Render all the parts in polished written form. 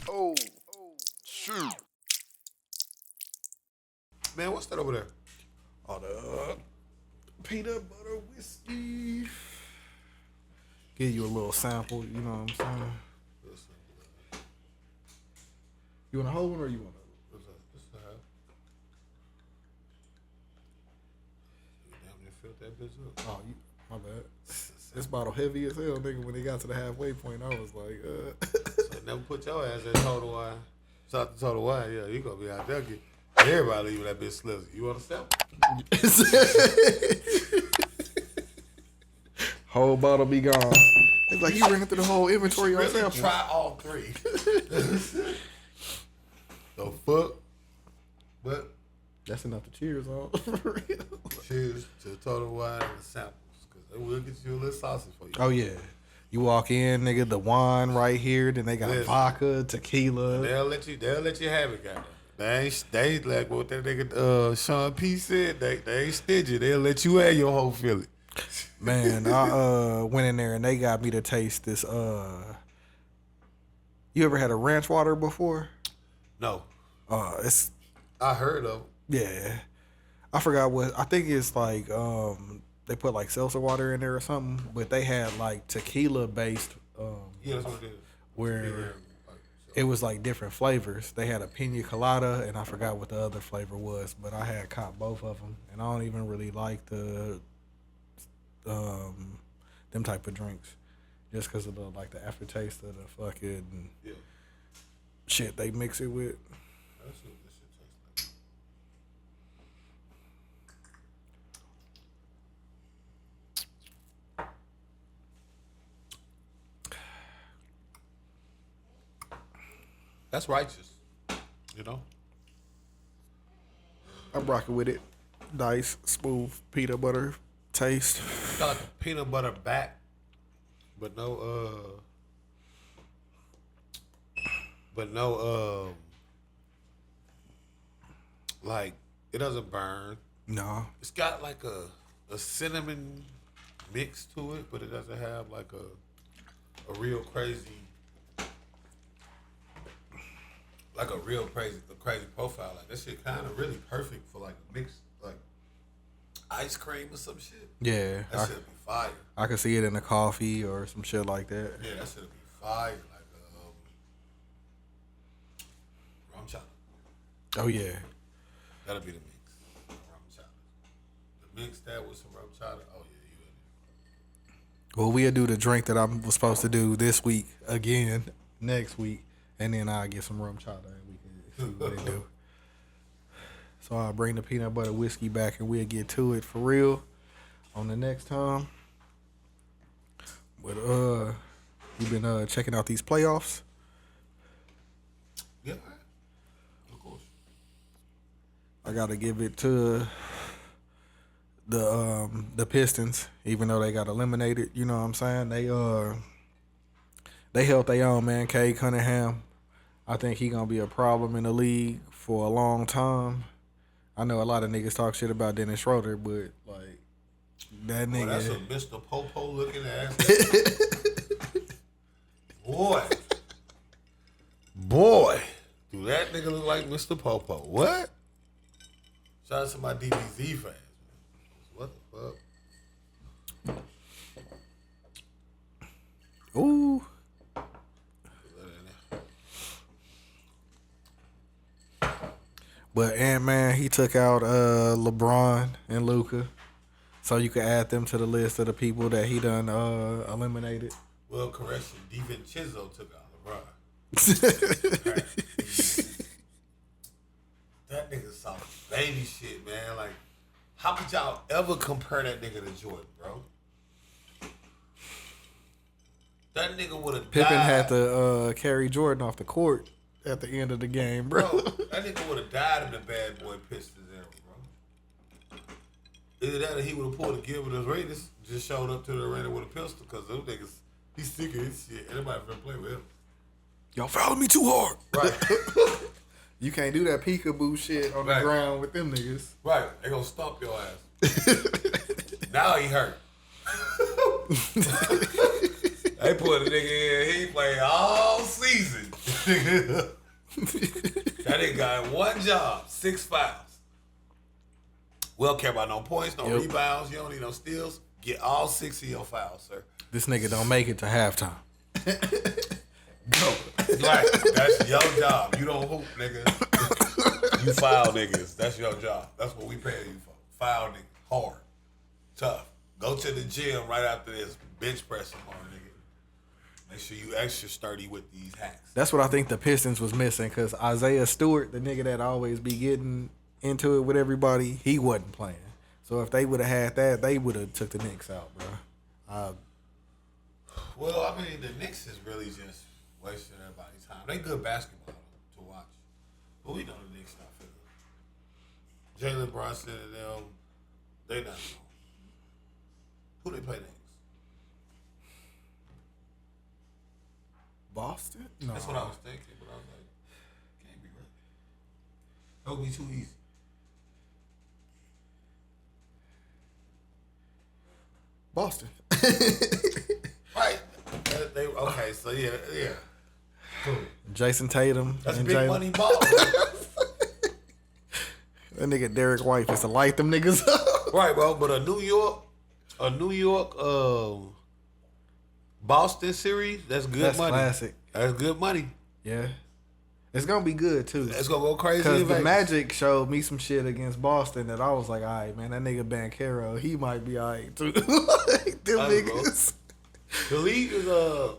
Oh, shoot. Man, what's that over there? Oh, the peanut butter whiskey. Give you a little sample, you know what I'm saying? You want a whole one or you want What's that? What's that? You damn near filled that bitch up. Oh, my bad. This bottle heavy as hell, nigga. When they got to the halfway point, I was like, So never put your ass at Total Wine. Shout out to Total Wine, yeah. You gonna be out there. Everybody leaving that bitch slizzy. You want to sell? Whole bottle be gone. It's like you ran through the whole inventory on Really sample. try all three. The fuck? But That's enough to cheers on. For real. cheers to Total Wine and the samples. Because they will get you a little sausage for you. Oh, yeah. You walk in, nigga, the wine right here. Then they got vodka, tequila. They'll let you have it, goddamn. They ain't like what that nigga Sean P said. They ain't stingy. They'll let you have your whole feeling. Man, I went in there and they got me to taste this. You ever had a ranch water before? No. It's I heard of it. yeah. I forgot what. I think it's like they put like seltzer water in there or something, but they had like tequila based Yeah, that's what it is. where it was like different flavors. They had a pina colada and I forgot what the other flavor was, but I had caught both of them, and I don't even really like the them type of drinks, just because of the like the aftertaste of the fucking shit they mix it with. That's what this shit tastes like. That's righteous, you know. I'm rocking with it. Nice, smooth peanut butter taste. Got like a peanut butter back, but no like it doesn't burn. No. It's got like a cinnamon mix to it, but it doesn't have like a real crazy crazy profile. Like that shit kind of really perfect for like a mix, like ice cream or some shit. Yeah. That shit'd be fire. I could see it in a coffee or some shit like that. Yeah, that shit'd be fire. Like rum chata. Oh yeah. That'll be the mix. Rum chata. The mix that with some rum chata. Oh yeah, you in it. Well, we'll do the drink that I was supposed to do this week again next week, and then I'll get some rum chata and we can see what they do. So I'll bring the peanut butter whiskey back and we'll get to it for real on the next time. But you been checking out these playoffs? Yeah, of course. I gotta give it to the Pistons, even though they got eliminated. You know what I'm saying? They held their own, man. Cade Cunningham, I think he gonna be a problem in the league for a long time. I know a lot of niggas talk shit about Dennis Schroeder, but like that nigga. That's a Mr. Popo looking ass. Boy, do that nigga look like Mr. Popo? What? Shout out to my DBZ fans. What the fuck? Ooh. But Ant-Man, he took out LeBron and Luka, so you can add them to the list of the people that he done eliminated. Well, correction, DiVincenzo took out LeBron. That nigga soft baby shit, man. Like, how could y'all ever compare that nigga to Jordan, bro? That nigga would have Pippen died. had to carry Jordan off the court at the end of the game, bro. That nigga would have died in the bad boy Pistons era, bro. Either that or he would have pulled a Gilbert Arenas, just showed up to the arena with a pistol, because those niggas, he's sick of his shit. Anybody finna play with him. Y'all fouled me too hard. Right. You can't do that peekaboo shit on the ground with them niggas. Right. They gonna stomp your ass. Now he hurt. They put a nigga in, he played all season. That nigga got one job, 6 fouls. We don't care about no points, no rebounds. You don't need no steals. Get all 6 of your fouls, sir. This nigga don't make it to halftime. Go. Right. That's your job. You don't hoop, nigga. You foul niggas. That's your job. That's what we paying you for. Foul niggas. Hard. Tough. Go to the gym right after this. Bench press tomorrow, nigga. Make sure you extra sturdy with these hacks. That's what I think the Pistons was missing, because Isaiah Stewart, the nigga that always be getting into it with everybody, he wasn't playing. So if they would have had that, they would have took the Knicks out, bro. Well, I mean, the Knicks is really just wasting everybody's time. They good basketball to watch. But we know the Knicks not fit. Jalen Brunson and them, they not known. Who they play next? Boston? No. That's what I was thinking, but I was like, can't be right. That would be too easy. Boston. Right. Okay, so yeah. Cool. Jason Tatum. That's and big Jalen. money ball. That nigga Derek White is to light them niggas up. Right, bro. But a New York, Boston series, that's good That's money. classic. That's good money. Yeah. It's going to be good, too. It's going to go crazy. Because the Magic showed me some shit against Boston that I was like, all right, man, that nigga Banchero, he might be all right, too. Them niggas. The league is, I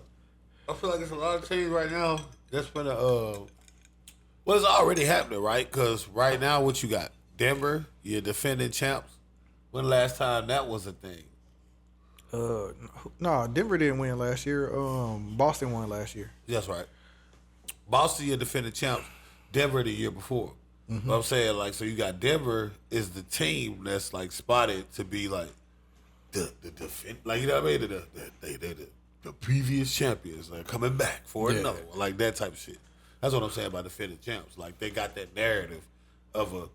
feel like it's a lot of teams right now that's going to, well, it's already happening, right? Because right now, what you got? Denver, you're defending champs. When the last time that was a thing? No, Denver didn't win last year. Boston won last year. That's right. Boston, you're defending champs. Denver the year before. Mm-hmm. But I'm saying, like, so you got Denver is the team that's like spotted to be like the defend, like, you know what I mean? The previous champions, like, coming back for another one, like that type of shit. That's what I'm saying about defending champs. Like, they got that narrative of a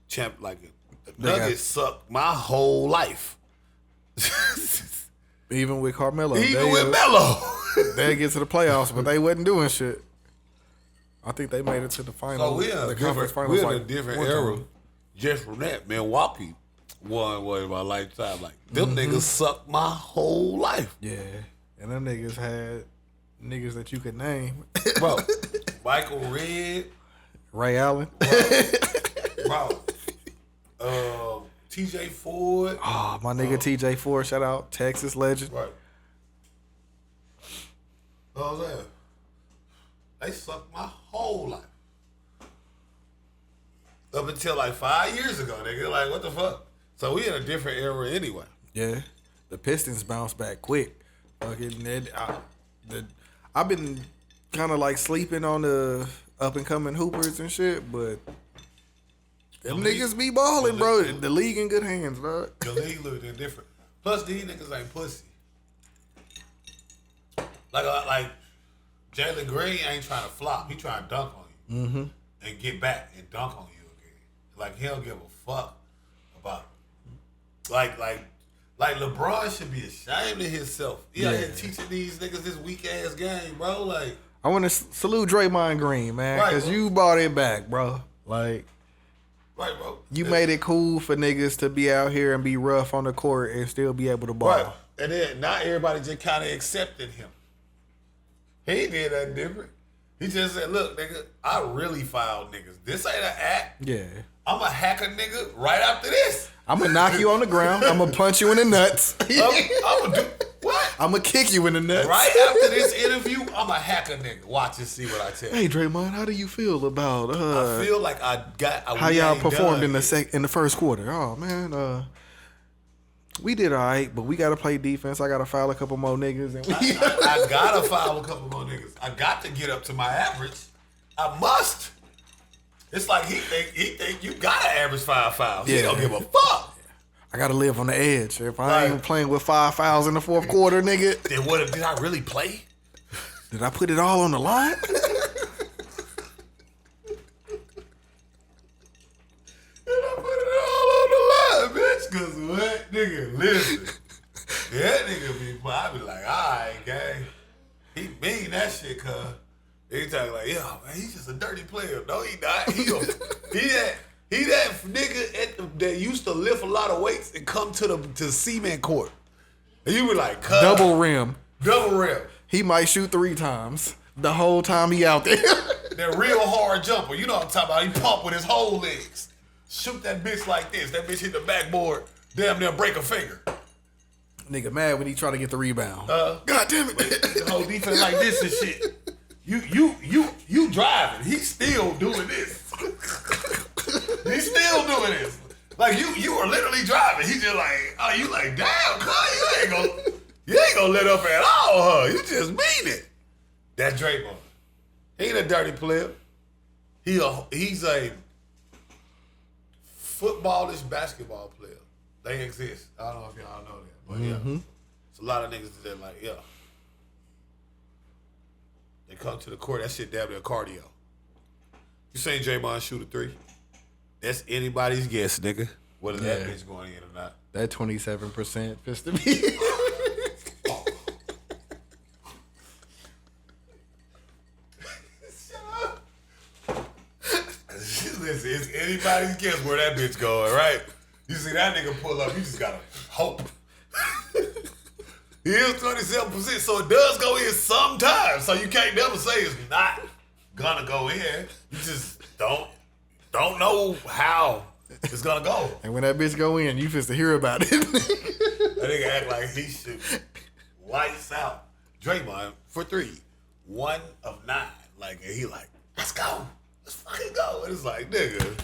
champ, like the Nuggets sucked my whole life. Even with Carmelo. Even with Melo. They get to the playoffs, but they wasn't doing shit. I think they made it to the final. So we're in a different era. Just from that, Milwaukee won what in my lifetime. Like, them niggas sucked my whole life. Yeah. And them niggas had niggas that you could name. Bro, Michael Redd. Ray Allen. Bro. TJ Ford. Oh, my nigga TJ Ford, shout out. Texas legend. Right. What was that? They sucked my whole life. Up until like 5 years ago, nigga. Like, what the fuck? So we in a different era anyway. Yeah. The Pistons bounced back quick. I've been kind of like sleeping on the up and coming hoopers and shit, but them niggas be balling, bro. The league in good hands, bro. The league look different. Plus, these niggas ain't pussy. Like Jalen Green ain't trying to flop. He trying to dunk on you and get back and dunk on you again. Like, he don't give a fuck about it. Like LeBron should be ashamed of himself. He out here teaching these niggas this weak ass game, bro. Like, I want to salute Draymond Green, man, because you brought it back, bro. Like, right, bro. You made it cool for niggas to be out here and be rough on the court and still be able to ball. Right. And then not everybody just kind of accepted him. He did nothing different. He just said, look, nigga, I really fouled niggas. This ain't an act. Yeah. I'm going to hack a nigga right after this. I'm going to knock you on the ground. I'm going to punch you in the nuts. I'm going to do what? I'm going to kick you in the nuts. Right after this interview, I'm going to hack a nigga. Watch and see what I tell you. Hey, Draymond, how do you feel about I feel like how y'all performed in the first quarter? Oh, man, we did all right, but we got to play defense. I got to foul a couple more niggas. And I got to foul a couple more niggas. I got to get up to my average. I must. It's like he think you got to average 5 fouls. He don't give a fuck. I got to live on the edge. If I ain't playing with 5 fouls in the fourth quarter, nigga. Then what? Did I really play? Did I put it all on the line? Cause what, nigga, listen. That nigga be, I be like, all right, gang. He mean that shit, cuz. He talking like, yeah, man, he's just a dirty player. No, he not. He that nigga that used to lift a lot of weights and come to the cement court. And you were like, double rim. Double rim. He might shoot 3 times the whole time he out there. That real hard jumper. You know what I'm talking about. He pump with his whole legs. Shoot that bitch like this. That bitch hit the backboard. Damn near break a finger. Nigga mad when he try to get the rebound. God damn it. The whole defense like this and shit. You driving. He's still doing this. He's still doing this. Like you are literally driving. He's just like, oh, you like, damn, cuz you ain't gonna let up at all, huh? You just mean it. That's Draymond. He ain't a dirty player. He's a footballish basketball player. They exist. I don't know if y'all know that. But yeah. It's a lot of niggas that like, yeah. They come to the court, that shit damn near cardio. You seen Draymond shoot a 3? That's anybody's guess, nigga. Whether that bitch going in or not. That 27% pissed to me. Listen, it's anybody's guess where that bitch going, right? You see that nigga pull up, you just gotta hope. He is 27%, so it does go in sometimes. So you can't never say it's not gonna go in. You just don't know how it's gonna go. And when that bitch go in, you supposed to hear about it. That nigga act like he shoot lights out. Draymond for 3, 1 of 9. Like, and he like, let's go. Let's fucking go. And it's like, nigga.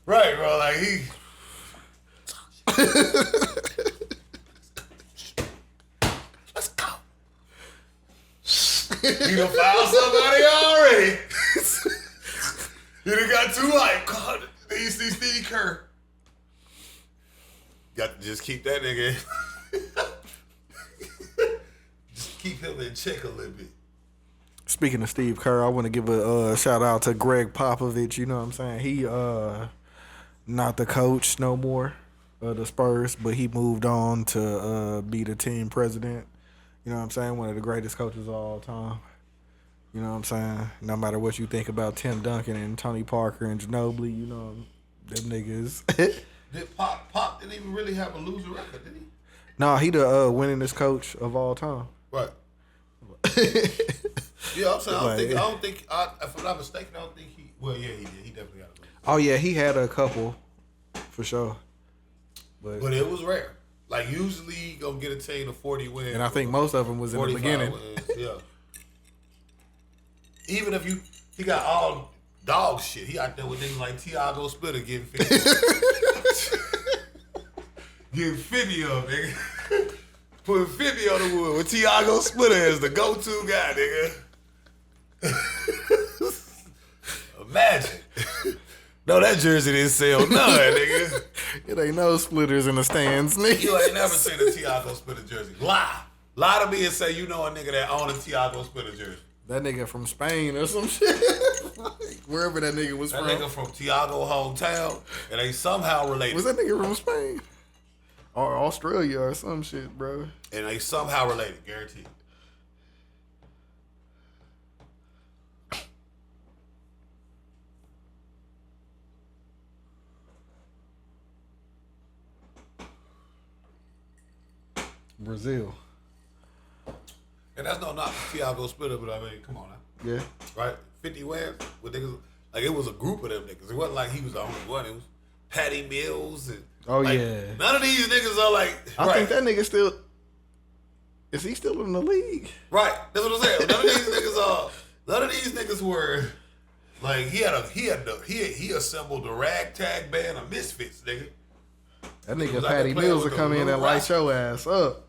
Right, bro. Like, he. Let's go. He done found somebody already. He done got too hype. God, you see Steve Kerr. Got to just keep that nigga. Just keep him in check a little bit. Speaking of Steve Kerr, I want to give a shout out to Greg Popovich. You know what I'm saying? He not the coach no more of the Spurs, but he moved on to be the team president. You know what I'm saying? One of the greatest coaches of all time. You know what I'm saying? No matter what you think about Tim Duncan and Tony Parker and Ginobili, you know, them niggas. Did Pop didn't even really have a losing record, did he? Nah, he the winningest coach of all time. Right. Yeah, I'm saying, I don't think, if I'm not mistaken, I don't think he, well, yeah, he did. He definitely got a losing. Oh, yeah, he had a couple, for sure. But it was rare. Like, usually you gonna get a team of 40 wins. And I think most of them was in the beginning. Wins, yeah. Even if he got all dog shit. He out there with niggas like Tiago Splitter getting 50. Getting 50 of them, nigga. Putting 50 on the wood with Tiago Splitter as the go-to guy, nigga. Imagine. No, that jersey didn't sell none, nigga. It ain't no splitters in the stands, nigga. You ain't never seen a Tiago Splitter jersey. Lie to me and say you know a nigga that own a Tiago Splitter jersey. That nigga from Spain or some shit. Wherever that nigga was that from. That nigga from Tiago hometown, and they somehow related. Was that nigga from Spain? Or Australia or some shit, bro. And they somehow related, guaranteed. Brazil. And that's no knock to Tiago Splitter, but I mean, come on now. Yeah. Right? 50 wins with niggas. Like, it was a group of them niggas. It wasn't like he was the only one. It was Patty Mills and none of these niggas are like. I think that nigga still. Is he still in the league? Right. That's what I'm saying. None of these niggas were like he assembled a ragtag band of misfits, nigga. That nigga Patty Mills will come in and light your ass up.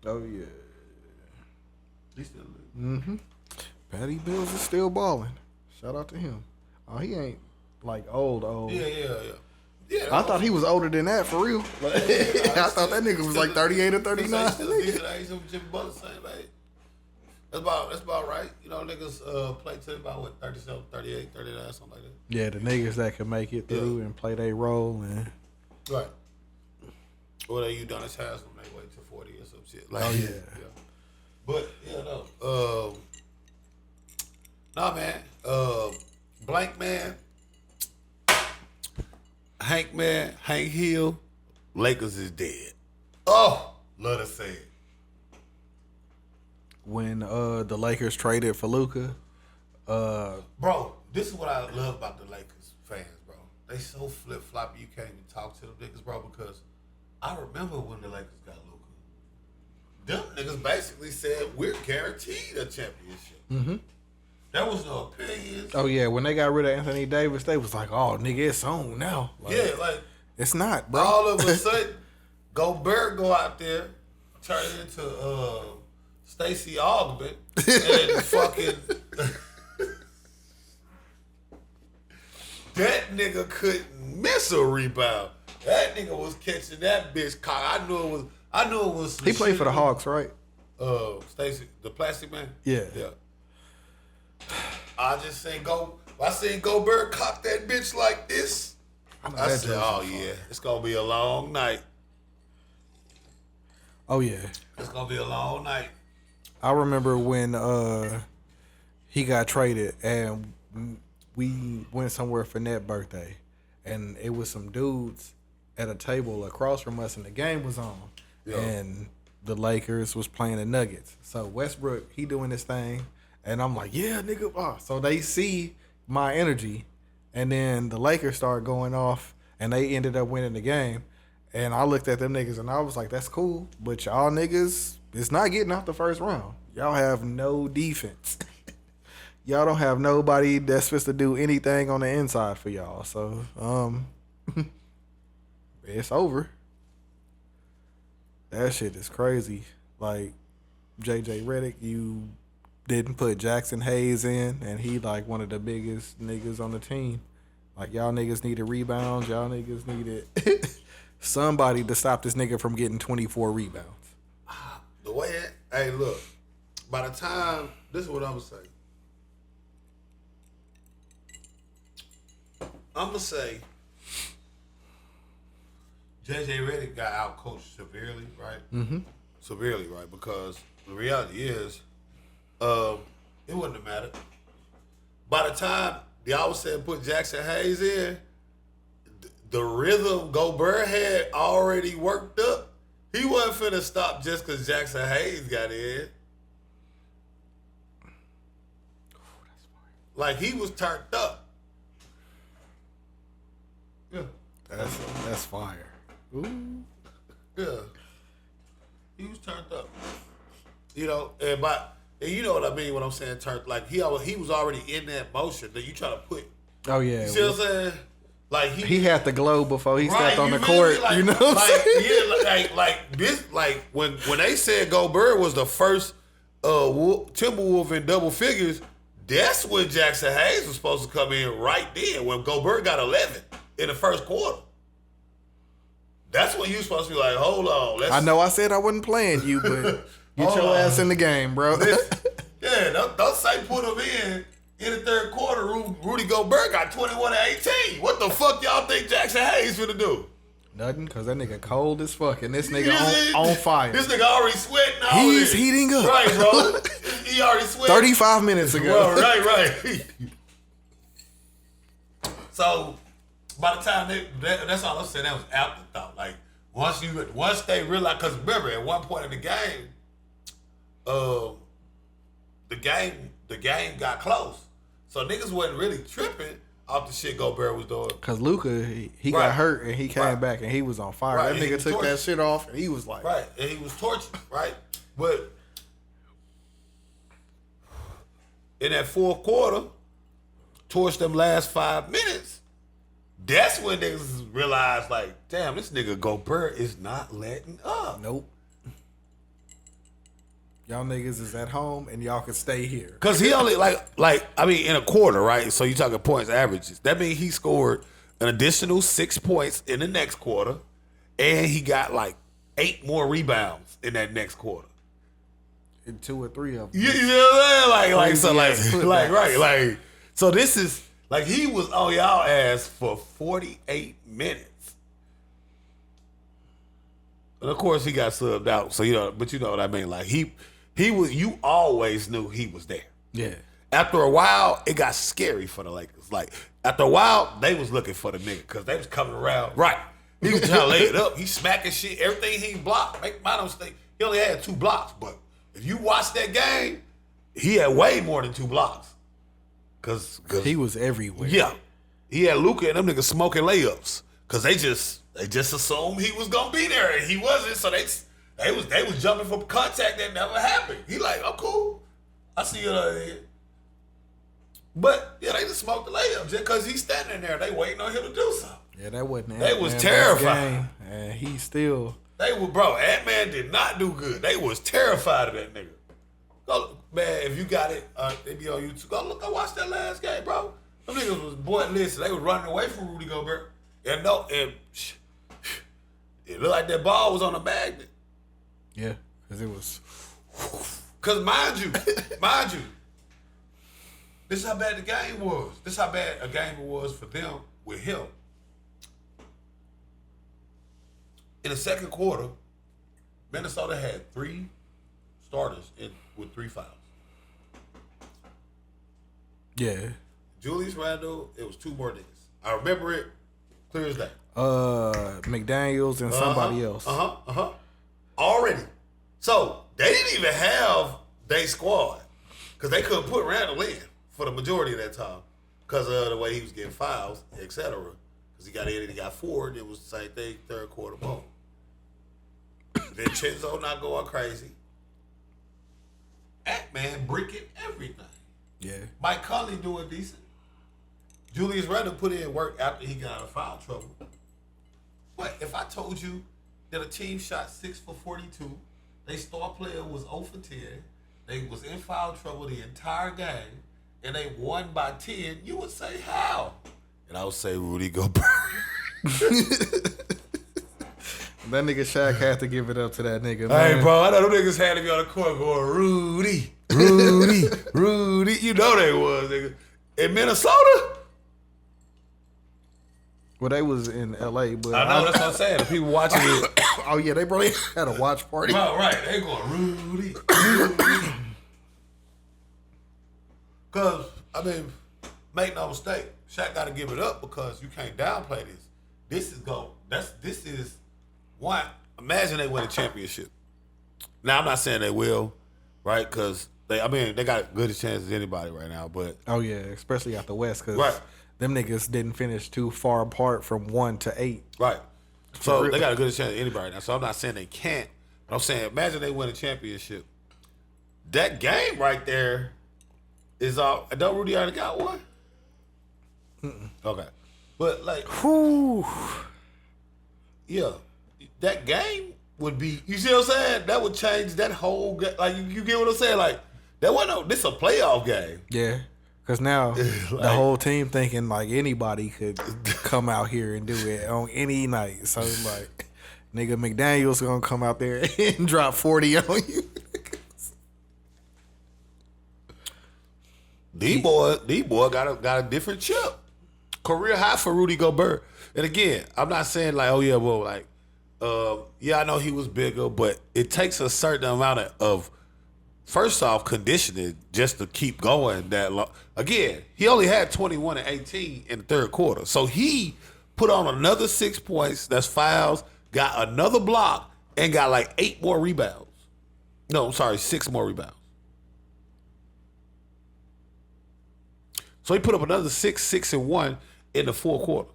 Oh yeah. He's still living. Patty Mills is still balling. Shout out to him. Oh, he ain't like old. Yeah. I thought he was older than that for real. I thought that nigga was like 38 or 39. Still decent age. Jimmy Butler same age. That's about right. You know, niggas play to about what 37, 38, 39, something like that. Yeah, the niggas that can make it through and play their role and right. Or you done his house when they wait till 40 or some shit. Like, oh yeah. But yeah, no. Nah, man. Blank man. Hank Hill. Lakers is dead. Oh, love to say it. When the Lakers traded for Luka, bro, this is what I love about the Lakers fans, bro. They so flip floppy you can't even talk to them niggas, bro. Because I remember when the Lakers got Luka, them niggas basically said we're guaranteed a championship. Mm-hmm. There was no opinions. Oh yeah, when they got rid of Anthony Davis, they was like, "Oh, nigga, it's on now." Like, Yeah, like it's not, bro. all of a sudden, Gobert go out there, turn into Stacey Augment, and fucking that nigga couldn't miss a rebound. That nigga was catching that bitch cock. I knew it was. He played for the Hawks, right? Stacey, the plastic man. Yeah. I seen Gobert cock that bitch like this. I said, oh yeah, it's gonna be a long night. Oh yeah, it's gonna be a long night. I remember when he got traded and we went somewhere for Net's birthday, and it was some dudes at a table across from us, and the game was on, and the Lakers was playing the Nuggets. So Westbrook, he doing this thing, and I'm like, yeah, nigga. Oh. So they see my energy, and then the Lakers start going off, and they ended up winning the game. And I looked at them niggas, and I was like, that's cool, but y'all niggas, it's not getting out the first round. Y'all have no defense. Y'all don't have nobody that's supposed to do anything on the inside for y'all. So, it's over. That shit is crazy. Like, JJ Redick, you didn't put Jackson Hayes in, and he like one of the biggest niggas on the team. Like, y'all niggas needed rebounds. Y'all niggas needed somebody to stop this nigga from getting 24 rebounds. The way hey, look, by the time, this is what I'm going to say. I'm going to say JJ Redick got out-coached severely, right? Mm-hmm. Severely, right? Because the reality is, it wouldn't have mattered. By the time y'all said put Jackson Hayes in, the rhythm Gobert had already worked up. He wasn't finna stop just because Jackson Hayes got in. Like, he was turned up. Yeah. That's fire. Ooh. Yeah. He was turned up. You know, and you know what I mean when I'm saying turned, like he was already in that motion that you try to put. Oh yeah. You see what I'm saying? Like he had the glow before he stepped on the court. Like, you know what I'm saying? Yeah, like this, like when they said Gobert was the first Timberwolf in double figures, that's when Jackson Hayes was supposed to come in right then when Gobert got 11 in the first quarter. That's when you were supposed to be like, hold on. I know I said I wasn't playing you, but get your ass in the game, bro. Yeah, don't say put him in the third quarter. Rudy Gobert got 21 and 18. What the fuck y'all think Jackson Hayes finna do? Nothing, because that nigga cold as fuck, and this nigga on fire. This nigga already sweating out. He's heating up. Right, bro. He already sweating. 35 minutes ago. Well, right. So, by the time that's all I'm saying, that was afterthought. Like, once they realized, because remember, at one point in the game, the game got close. So niggas wasn't really tripping off the shit Gobert was doing. Because Luka, he got hurt and he came back and he was on fire. That nigga took that shit off and he was like... Right, and he was tortured, right? But in that fourth quarter, towards them last 5 minutes, that's when niggas realized, like, damn, this nigga Gobert is not letting up. Nope. Y'all niggas is at home and y'all can stay here. Because he only, in a quarter, right? So you talking points averages. That means he scored an additional 6 points in the next quarter, and he got, 8 more rebounds in that next quarter. And 2 or 3 of them. You know what I'm saying? So this is, he was on y'all ass for 48 minutes. And of course he got subbed out. So, but you know what I mean? He was, you always knew he was there. Yeah. After a while, it got scary for the Lakers. Like, after a while, they was looking for the nigga because they was coming around. Right. He was trying to lay it up. He smacking shit. Everything he blocked. Make my mistake. He only had 2 blocks. But if you watch that game, he had way more than 2 blocks. Cause he was everywhere. Yeah. He had Luka and them niggas smoking layups. Cause they just assumed he was gonna be there and he wasn't. So they was jumping for contact that never happened. He like, I'm cool. I see you over here. But yeah, they just smoked the layup just cause he's standing there. They waiting on him to do something. Yeah, that wasn't. They was terrified. And he still. They were, bro. Ant-Man did not do good. They was terrified of that nigga. Go, man, if you got it, they be on YouTube. Go watch that last game, bro. Them niggas was, boy, listen, they was running away from Rudy Gobert. And it looked like that ball was on a magnet. Yeah, because it was. Because mind you, this is how bad the game was. This is how bad a game was for them with him. In the second quarter, Minnesota had 3 starters with 3 fouls. Yeah. Julius Randle, it was 2 more niggas. I remember it clear as day. McDaniels and somebody else. Already. So they didn't even have their squad because they couldn't put Randle in for the majority of that time because of the way he was getting fouls, etc. Because he got in and he got 4, and it was the same thing, third quarter boom. Vincenzo not going crazy. Ant-Man breaking everything. Yeah. Mike Conley doing decent. Julius Randle put in work after he got out of foul trouble. What if I told you that a team shot 6 for 42, their star player was 0 for 10, they was in foul trouble the entire game, and they won by 10, you would say how? And I would say Rudy Gobert. That nigga Shaq had to give it up to that nigga, man. Hey, bro, I know them niggas had to be on the court going, Rudy. You know they was, nigga. In Minnesota? Well, they was in L.A., but... I know, that's what I'm saying. The people watching it. Oh, yeah, they probably had a watch party. Bro, right. They going, Rudy. Because, I mean, make no mistake, Shaq got to give it up because you can't downplay this. This is one. Imagine they win a championship. Now, I'm not saying they will, right? Because, they got as good a chance as anybody right now, but... Oh, yeah, especially out the West, because... Right. Them niggas didn't finish too far apart from 1 to 8. Right. So they got a good chance at anybody now. So I'm not saying they can't. But I'm saying imagine they win a championship. That game right there is all. Don't Rudy already got one? Okay. But like, whew, yeah, that game would be. You see what I'm saying? That would change that whole. Like you get what I'm saying? Like that wasn't. This a playoff game. Yeah. Because now the whole team thinking like anybody could come out here and do it on any night. So it's like, nigga, McDaniels going to come out there and drop 40 on you. D-boy got a different chip. Career high for Rudy Gobert. And again, I'm not saying like, oh yeah, well, like, yeah, I know he was bigger, but it takes a certain amount of first off, conditioning just to keep going that long. Again, he only had 21 and 18 in the third quarter. So he put on another 6 points, that's fouls, got another block, and got like 8 more rebounds. No, I'm sorry, 6 more rebounds. So he put up another 6 and 1 in the fourth quarter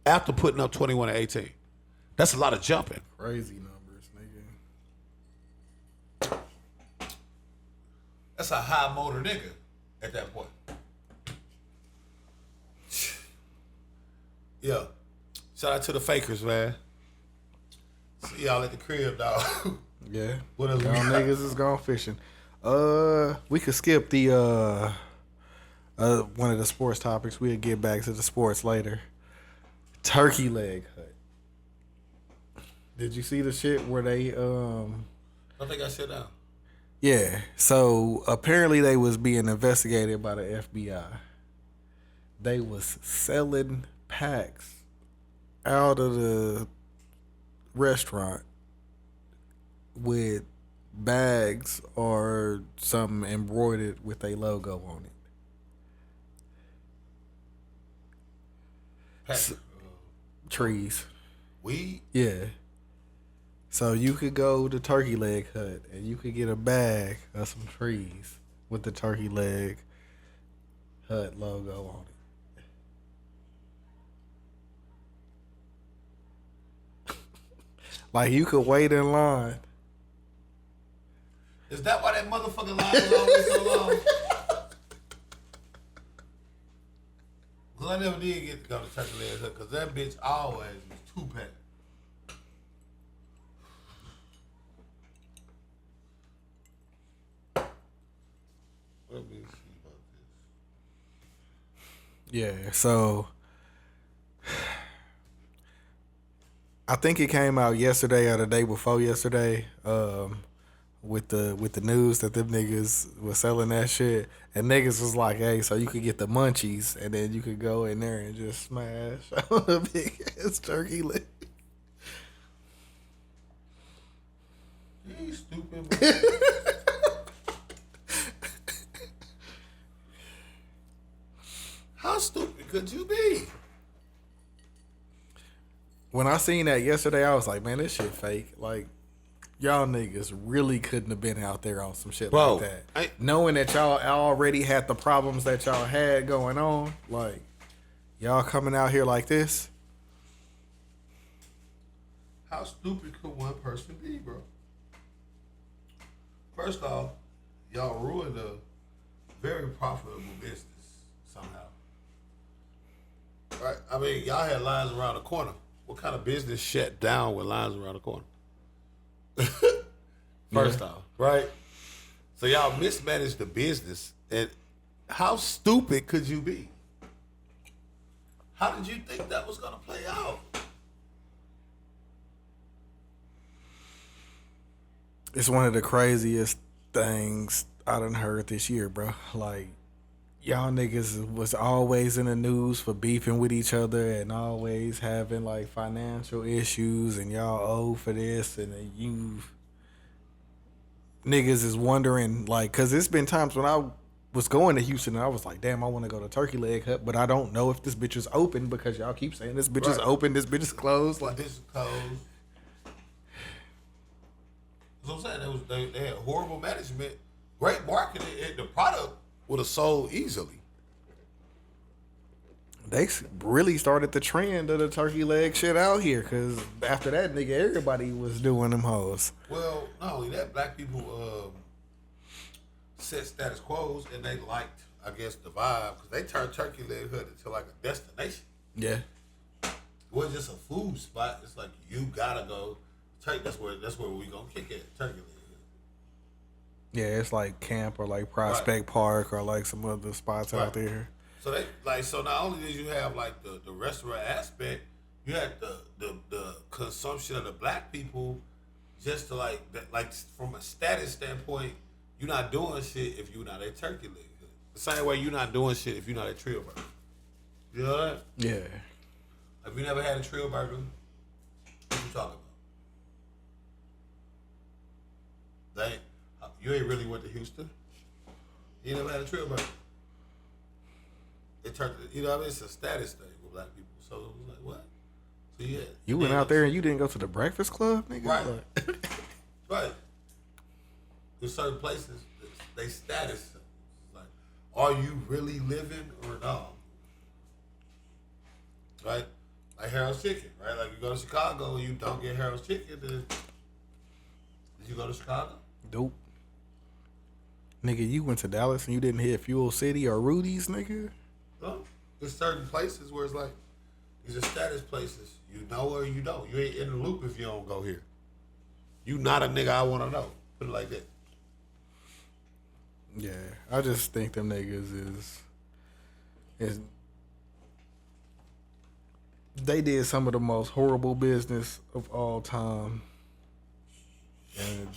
after putting up 21 and 18. That's a lot of jumping. Crazy numbers, nigga. That's a high motor nigga at that point. Yeah. Shout out to the fakers, man. See y'all at the crib, dog. Yeah. What else y'all niggas is gone fishing. We could skip the one of the sports topics. We'll get back to the sports later. Turkey leg hut. Did you see the shit where they I think I shut down. Yeah, so apparently they was being investigated by the FBI. They was selling packs out of the restaurant with bags or something embroidered with a logo on it. Patrick, Trees. weed. Yeah. So you could go to Turkey Leg Hut and you could get a bag of some trees with the Turkey Leg Hut logo on it. Like you could wait in line. Is that why that motherfucking line was always so long? Cause I never did get to go to Turkey Leg Hut because that bitch always was 2-pack. Let me see about this. Yeah, so I think it came out yesterday or the day before yesterday, with the news that them niggas was selling that shit, and niggas was like, "Hey, so you could get the munchies, and then you could go in there and just smash on a big ass turkey leg." You stupid, bro. How stupid could you be? When I seen that yesterday, I was like, "Man, this shit fake." Like, y'all niggas really couldn't have been out there on some shit like that. Knowing that y'all already had the problems that y'all had going on, like, y'all coming out here like this. How stupid could one person be, bro? First off, y'all ruined a very profitable business somehow. Right? I mean, y'all had lines around the corner. What kind of business shut down with lines around the corner? First off, right? So y'all mismanaged the business. And how stupid could you be? How did you think that was going to play out? It's one of the craziest things I done heard this year, bro. Like, y'all niggas was always in the news for beefing with each other and always having like financial issues, and y'all owe for this, and then you niggas is wondering, like, cause it's been times when I was going to Houston and I was like, damn, I want to go to Turkey Leg Hut, but I don't know if this bitch is open because y'all keep saying this bitch is open, this bitch is closed. Like, this is closed. That's what I'm saying. They had horrible management, great marketing, and the product would have sold easily. They really started the trend of the turkey leg shit out here, because after that, nigga, everybody was doing them hoes. Well, not only that, black people set status quos, and they liked, I guess, the vibe, because they turned Turkey Leg Hut into like a destination. Yeah. It wasn't just a food spot. It's like, you gotta go. That's where we gonna kick it. Turkey Leg Hut. Yeah, it's like camp or like Prospect Park or like some other spots out there. So they so not only did you have like the restaurant aspect, you had the consumption of the black people, just to like from a status standpoint, you're not doing shit if you're not at Turkey Leg Hut. The same way you're not doing shit if you're not at Trio Burger. You know that? Yeah. If you never had a Trio Burger, what you talking about? You ain't really went to Houston. You never had a Trio Burger. It turned, you know what I mean? It's a status thing with black people. So it was like, what? So yeah. You went out there and you didn't go to the Breakfast Club, nigga? Right. Right. There's certain places, they status. Like, are you really living or not? Right? Like Harold's Chicken, right? Like you go to Chicago and you don't get Harold's Chicken, then did you go to Chicago? Nope. Nigga, you went to Dallas and you didn't hit Fuel City or Rudy's, nigga? No. There's certain places where it's like, these are status places. You know or you don't. You ain't in the loop if you don't go here. You not a nigga I want to know. Put it like that. Yeah, I just think them niggas is they did some of the most horrible business of all time. And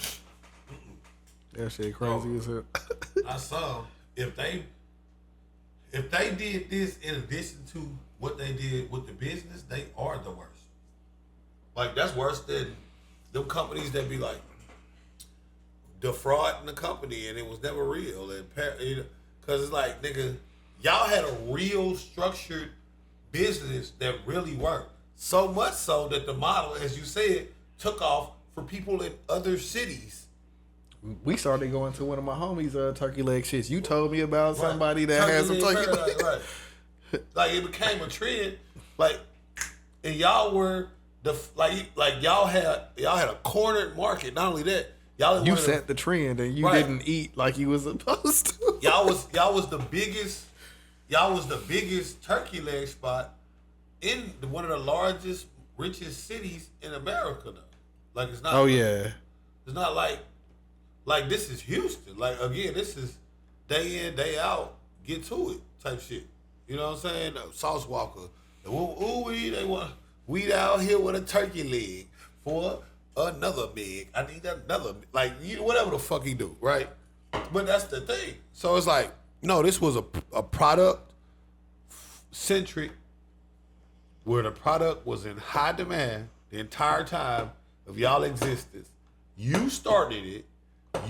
that shit crazy as hell. I saw if they did this in addition to what they did with the business, they are the worst. Like, that's worse than them companies that be like defrauding the company, and it was never real. Because it's like, nigga, y'all had a real structured business that really worked. So much so that the model, as you said, took off for people in other cities. We started going to one of my homies' turkey leg shits. You told me about somebody that had some turkey leg. Right. Like, it became a trend. Like, and y'all were y'all had a cornered market. Not only that, you set the trend and you didn't eat like you was supposed to. y'all was the biggest turkey leg spot in one of the largest, richest cities in America, though. Like, it's not. Oh yeah. It's not like this is Houston. Like, again, this is day in, day out, get to it type shit. You know what I'm saying? Sauce Walker. They want weed out here with a turkey leg for another meg. I need another, like, whatever the fuck he do, right? But that's the thing. So it's like, no, this was a product centric, where the product was in high demand the entire time of y'all existence. You started it.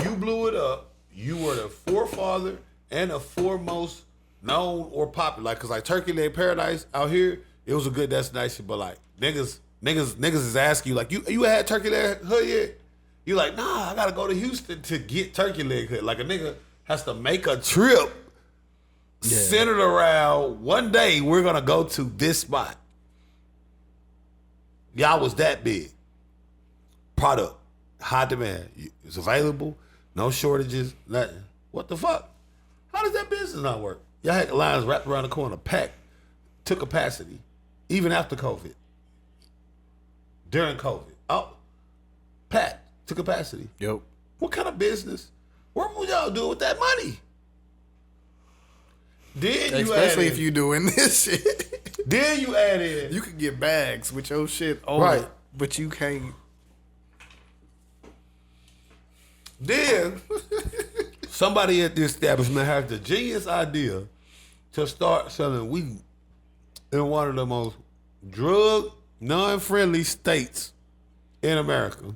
You blew it up. You were the forefather and the foremost known or popular. Like, cause like Turkey Leg Paradise out here, it was a good destination. But like niggas is asking you, like, you had Turkey Leg Hood yet? You like, nah, I gotta go to Houston to get Turkey Leg Hood. Like, a nigga has to make a trip centered around one day we're gonna go to this spot. Y'all was that big. Product, high demand. It's available, no shortages, nothing. What the fuck? How does that business not work? Y'all had the lines wrapped around the corner, packed to capacity, even after COVID. During COVID. Oh, packed to capacity. Yep. What kind of business? What would y'all do with that money? Then you especially if you doing this shit. Then you add in. You can get bags with your shit on right, it, but you can't. Then somebody at the establishment has the genius idea to start selling weed in one of the most drug non-friendly states in America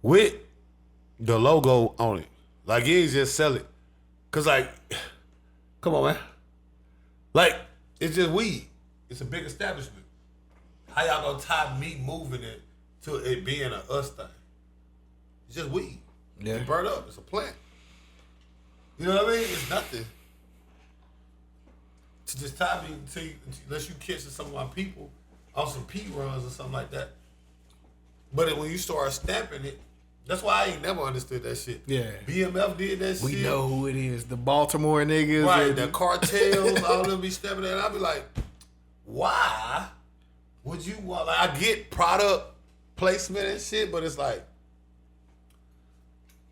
with the logo on it. Like, you ain't just sell it. Cause like, come on, man. Like, it's just weed. It's a big establishment. How y'all gonna tie me moving it to it being a us thing? It's just weed. Yeah. It burn up. It's a plant. You know what I mean? It's nothing. To just tie me to unless you catching some of my people on some P runs or something like that. But when you start stamping it, that's why I ain't never understood that shit. Yeah. BMF did that shit. We know who it is. The Baltimore niggas. Right, the cartels, all of them be stamping that. And I be like, why would you want, like, I get product placement and shit, but it's like,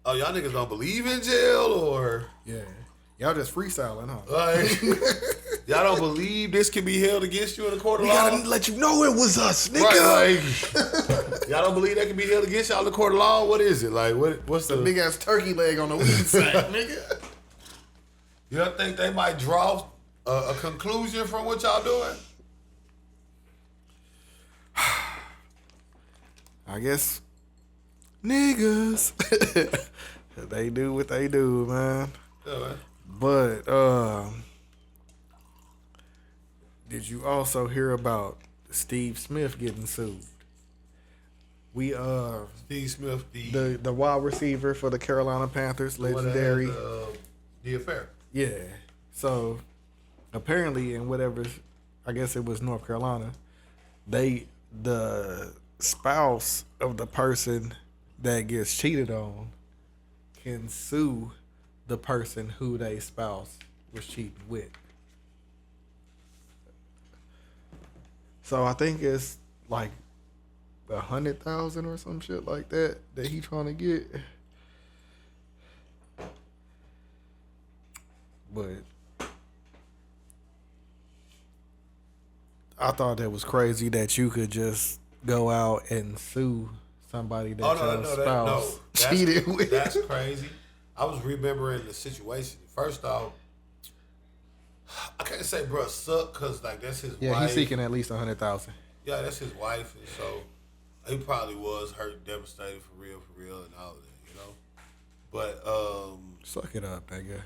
oh, y'all niggas don't believe in jail, or? Yeah. Y'all just freestyling, huh? Like, y'all don't believe this can be held against you in the court of we law? gotta let you know it was us, nigga. Right, like, y'all don't believe that can be held against y'all in the court of law? What is it? Like, what's the big ass turkey leg on the weed side, nigga? You don't think they might draw a conclusion from what y'all doing? I guess niggas. They do what they do, man. Yeah, man. But did you also hear about Steve Smith getting sued? Steve Smith, the wide receiver for the Carolina Panthers, legendary. The affair. Yeah. So apparently, in whatever, I guess it was North Carolina, the spouse of the person that gets cheated on can sue the person who they spouse was cheating with. So I think it's like 100,000 or some shit like that he trying to get. But I thought that was crazy that you could just go out and sue somebody that your spouse cheated with. That's crazy. I was remembering the situation. First off, I can't say bruh suck because like that's his wife. Yeah, he's seeking at least 100,000. Yeah, that's his wife, and so He probably was hurt, devastated for real, and all of that, you know. But suck it up, nigga.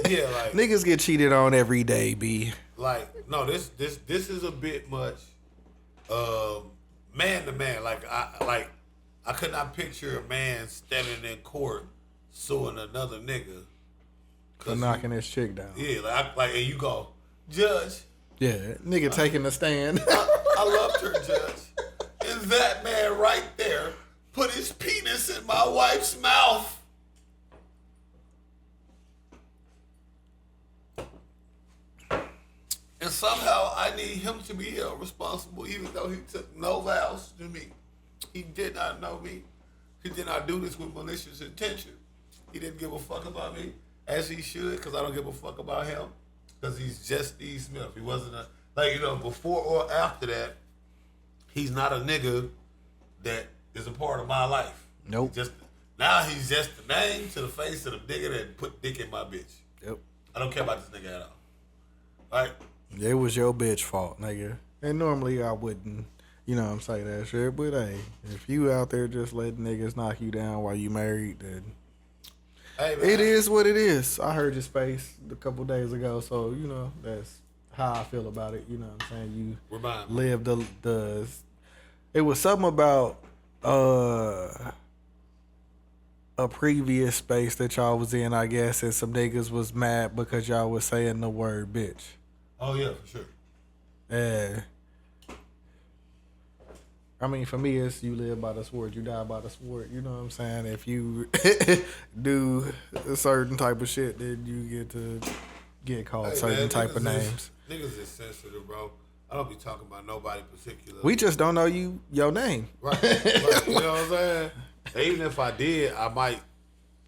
yeah, like niggas get cheated on every day, B. Like no, this is a bit much. Man to man, I could not picture a man standing in court suing another nigga for knocking his chick down. Yeah, and you go, Judge. Yeah, nigga taking the stand. I loved her, Judge. And that man right there put his penis in my wife's mouth. And somehow I need him to be held responsible, even though he took no vows to me. He did not know me. He did not do this with malicious intention. He didn't give a fuck about me, as he should, because I don't give a fuck about him, because he's just Steve Smith. He wasn't before or after that, he's not a nigga that is a part of my life. Nope. Now he's just the name to the face of the nigga that put dick in my bitch. Yep. I don't care about this nigga at all. Right? It was your bitch fault, nigga. And normally I wouldn't, say that shit. But hey, if you out there just letting niggas knock you down while you married, then it is what it is. I heard your space a couple days ago, so that's how I feel about it. You know what I'm saying? You live the. It was something about a previous space that y'all was in, I guess, and some niggas was mad because y'all was saying the word bitch. Oh, yeah, for sure. Yeah. I mean, for me, it's you live by the sword, you die by the sword. You know what I'm saying? If you do a certain type of shit, then you get to get called certain type of names. Niggas is sensitive, bro. I don't be talking about nobody particular. We just don't know your name. Right. You know what I'm saying? Even if I did, I might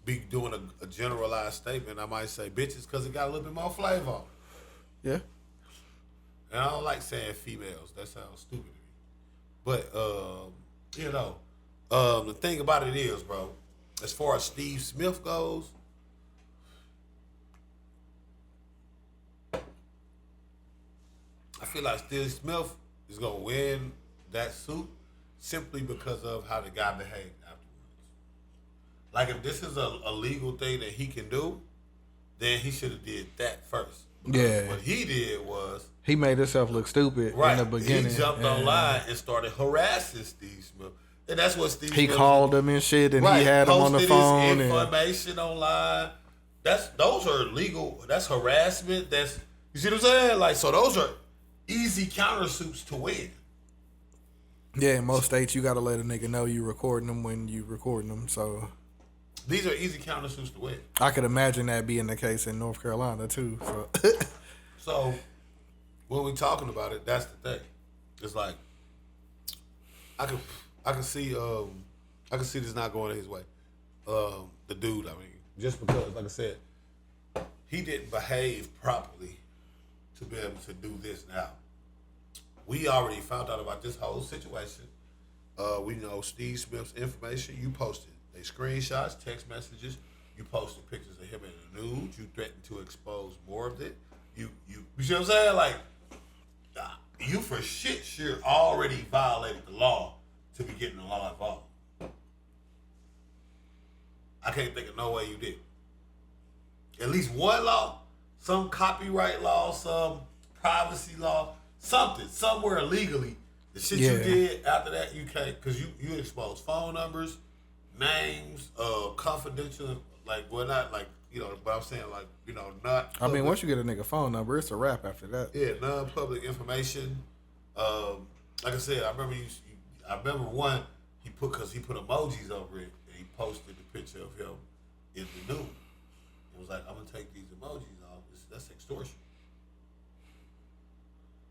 be doing a generalized statement. I might say bitches because it got a little bit more flavor. Yeah. And I don't like saying females. That sounds stupid to me. But, the thing about it is, bro, as far as Steve Smith goes, I feel like Steve Smith is going to win that suit simply because of how the guy behaved afterwards. Like, if this is a legal thing that he can do, then he should have did that first. Because what he did was... He made himself look stupid in the beginning. He jumped online and started harassing Steve Smith. And that's what Steve Smith... He called him and shit, and he had him on the phone. Posted his information online. Those are legal. That's harassment. That's... You see what I'm saying? Like, so those are easy countersuits to win. Yeah, in most states, you got to let a nigga know you recording them when you recording them, so... These are easy countersuits to win. I could imagine that being the case in North Carolina, too. So, when we talking about it, that's the thing. It's like, I can see this not going his way. The dude, I mean, just because, like I said, he didn't behave properly to be able to do this now. We already found out about this whole situation. We know Steve Smith's information. You posted they screenshots, text messages. You posted pictures of him in the nude. You threatened to expose more of it. You see what I'm saying? Like, you for shit sure already violated the law to be getting the law involved. I can't think of no way you did. At least one law, some copyright law, some privacy law, something, somewhere legally. The shit you did after that, you can't, because you exposed phone numbers, names, confidential, but I'm saying, not. I mean, once you get a nigga phone number, it's a wrap after that. Yeah, non-public information. Like I said, I remember one he put emojis over it, and he posted the picture of him in the nude. It was like, I'm gonna take these emojis off. That's extortion.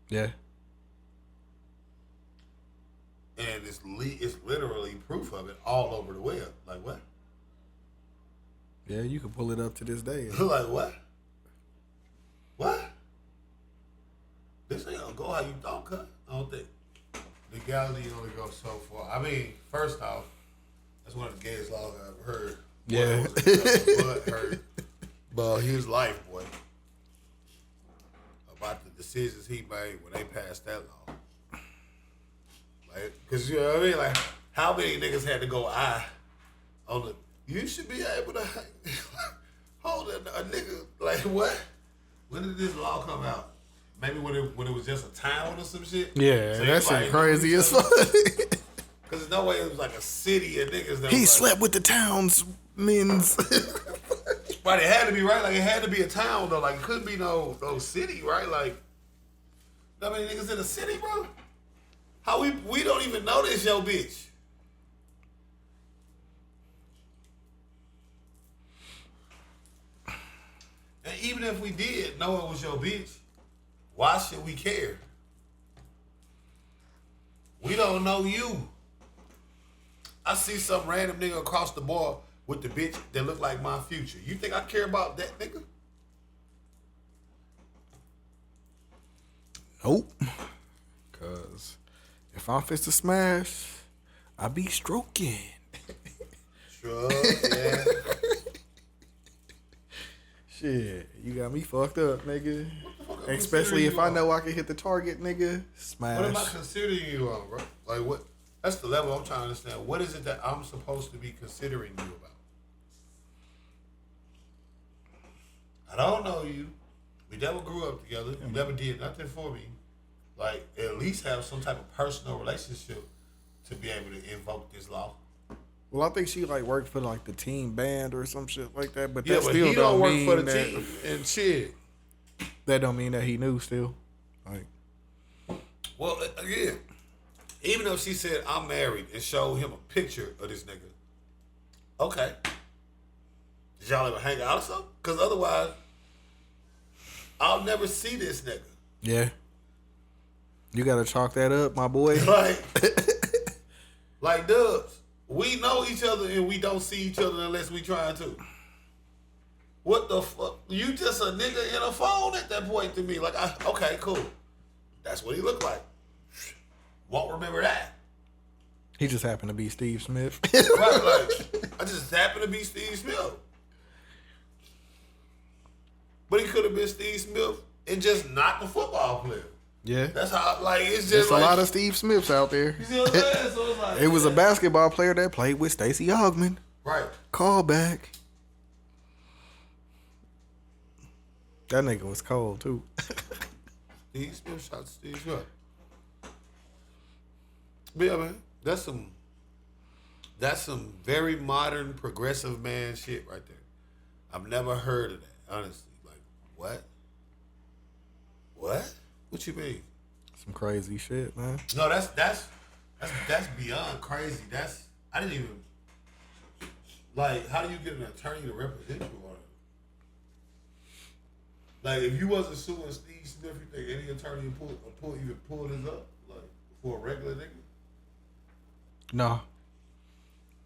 Yeah. And it's literally proof of it all over the web. Like, what? Yeah, you can pull it up to this day. Like, what? What? This ain't gonna go how you thought, cuz. I don't think. Legality only goes so far. I mean, first off, that's one of the gayest laws I've ever heard. Yeah. Blood hurt. But his life, boy. About the decisions he made when they passed that law. Because you know what I mean? Like, how many niggas had to go on the, you should be able to hold a nigga, like what? When did this law come out? Maybe when it was just a town or some shit? Yeah, so that shit crazy as fuck. Because there's no way it was like a city of niggas that he was slept like, with the town's men's. Right, it had to be, right? Like, it had to be a town, though. Like, it couldn't be no city, right? Like, how many niggas in the city, bro? How we don't even know this, yo, bitch. And even if we did know it was your bitch, why should we care? We don't know you. I see some random nigga across the bar with the bitch that look like my future. You think I care about that nigga? Nope. Cause if I'm fist to smash, I be stroking. Sure, yeah. Shit, you got me fucked up, nigga. Especially if I know I can hit the target, nigga. Smash. What am I considering you on, bro? Like, what? That's the level I'm trying to understand. What is it that I'm supposed to be considering you about? I don't know you. We never grew up together. You never did nothing for me. Like, at least have some type of personal relationship to be able to invoke this law. Well, I think she like worked for like the team band or some shit like that. But Yeah, that but still he don't work mean for the that, team and shit. That don't mean that he knew still. Like, well, again, even if she said I'm married and showed him a picture of this nigga, okay. Did y'all ever hang out or something? Because otherwise, I'll never see this nigga. yeah. You gotta chalk that up, my boy. Like Dubz, we know each other and we don't see each other unless we try to. What the fuck? You just a nigga in a phone at that point to me. Like, okay, cool. That's what he looked like. Won't remember that. He just happened to be Steve Smith. Right, like, I just happened to be Steve Smith. But he could have been Steve Smith and just not the football player. Yeah. That's how, like, it's just There's like, a lot of Steve Smiths out there. You see what I'm saying? So it's like, It was a basketball player that played with Stacey Augman. right. Callback. That nigga was cold too. Steve Smith shot Steve Smith. But yeah, man, that's some very modern progressive man shit right there. I've never heard of that, honestly. Like, what? What? What you mean? Some crazy shit, man. No, that's beyond crazy. I didn't even, like, how do you get an attorney to represent you on it? Like, if you wasn't suing Steve Smith, you think any attorney even pull this up, like, for a regular nigga? No.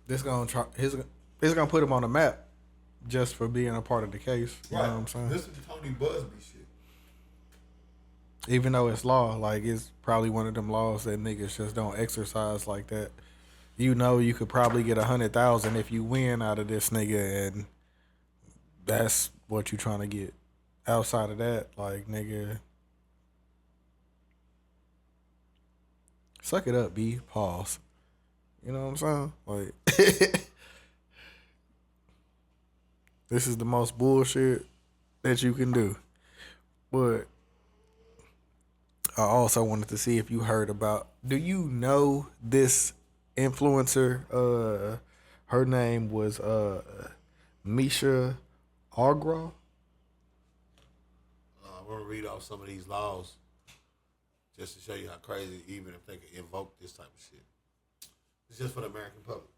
This gonna gonna put him on the map just for being a part of the case. You know what I'm saying? This is Tony Busby shit. Even though it's law, like it's probably one of them laws that niggas just don't exercise like that. You know, you could probably get 100,000 if you win out of this nigga, and that's what you trying to get. Outside of that, like, nigga, suck it up, B. Pause. You know what I'm saying? Like, this is the most bullshit that you can do. But I also wanted to see if you heard about, do you know this influencer? Her name was Misha Agrawal. I'm going to read off some of these laws just to show you how crazy, even if they can invoke this type of shit. It's just for the American public.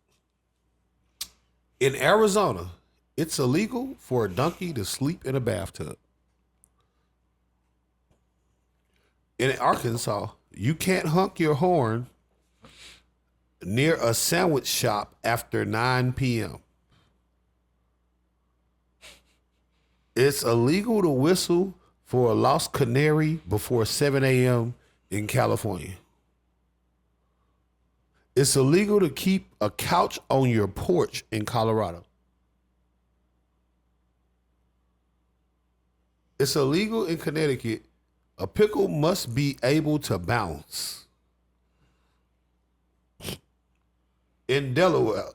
In Arizona, it's illegal for a donkey to sleep in a bathtub. In Arkansas, you can't honk your horn near a sandwich shop after 9 p.m. It's illegal to whistle for a lost canary before 7 a.m. in California. It's illegal to keep a couch on your porch in Colorado. It's illegal in Connecticut. A pickle must be able to bounce. In Delaware,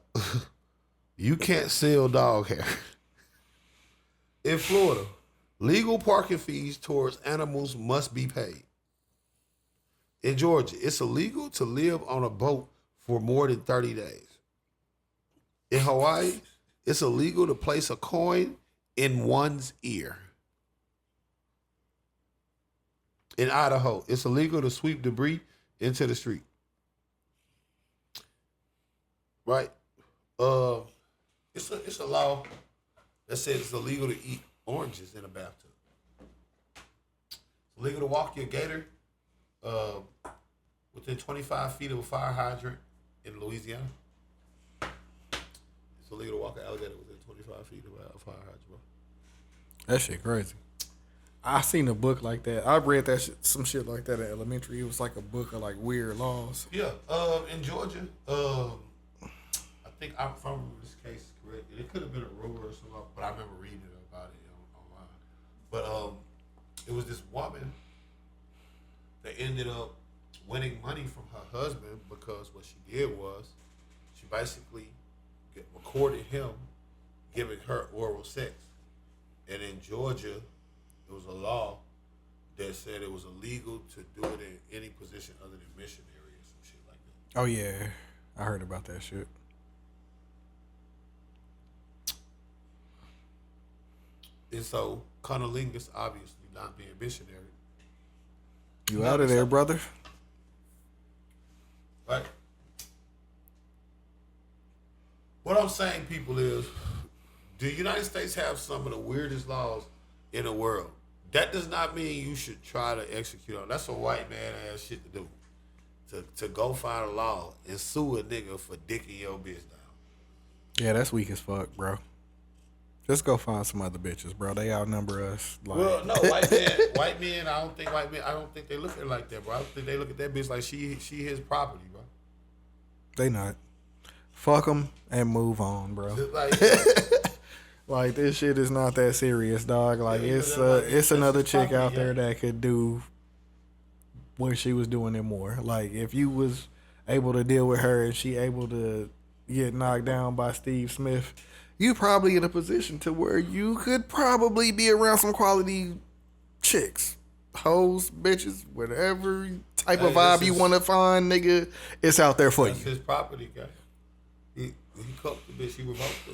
you can't sell dog hair. In Florida, legal parking fees towards animals must be paid. In Georgia, it's illegal to live on a boat for more than 30 days. In Hawaii, it's illegal to place a coin in one's ear. In Idaho, it's illegal to sweep debris into the street. Right? It's a law that says it's illegal to eat oranges in a bathtub. It's illegal to walk your gator within 25 feet of a fire hydrant in Louisiana. It's illegal to walk an alligator within 25 feet of a fire hydrant, bro. That shit crazy. I seen a book like that. I read that some shit like that in elementary. It was like a book of like weird laws. Yeah. In Georgia, I think if I remember this case correct, it could have been a rumor or something, but I remember reading about it online. But it was this woman that ended up winning money from her husband because what she did was she basically recorded him giving her oral sex. And in Georgia, it was a law that said it was illegal to do it in any position other than missionary or some shit like that. Oh yeah, I heard about that shit. And so, cunnilingus obviously not being missionary. You out of there, brother. Right? What I'm saying, people, is the United States have some of the weirdest laws in the world. That does not mean you should try to execute on. That's a white man ass shit to do. To go find a law and sue a nigga for dicking your bitch down. Yeah, that's weak as fuck, bro. Just go find some other bitches, bro. They outnumber us. Like. Well, no, white men. I don't think they look at it like that, bro. I think they look at that bitch like she his property, bro. They not. Fuck them and move on, bro. Like this shit is not that serious, dog. Like it's another chick out there that could do what she was doing and more. Like if you was able to deal with her and she able to get knocked down by Steve Smith, you probably in a position to where you could probably be around some quality chicks, hoes, bitches, whatever type of vibe you want to find, nigga. It's out there for you. That's his property, guy. He cooked the bitch. He revoked her.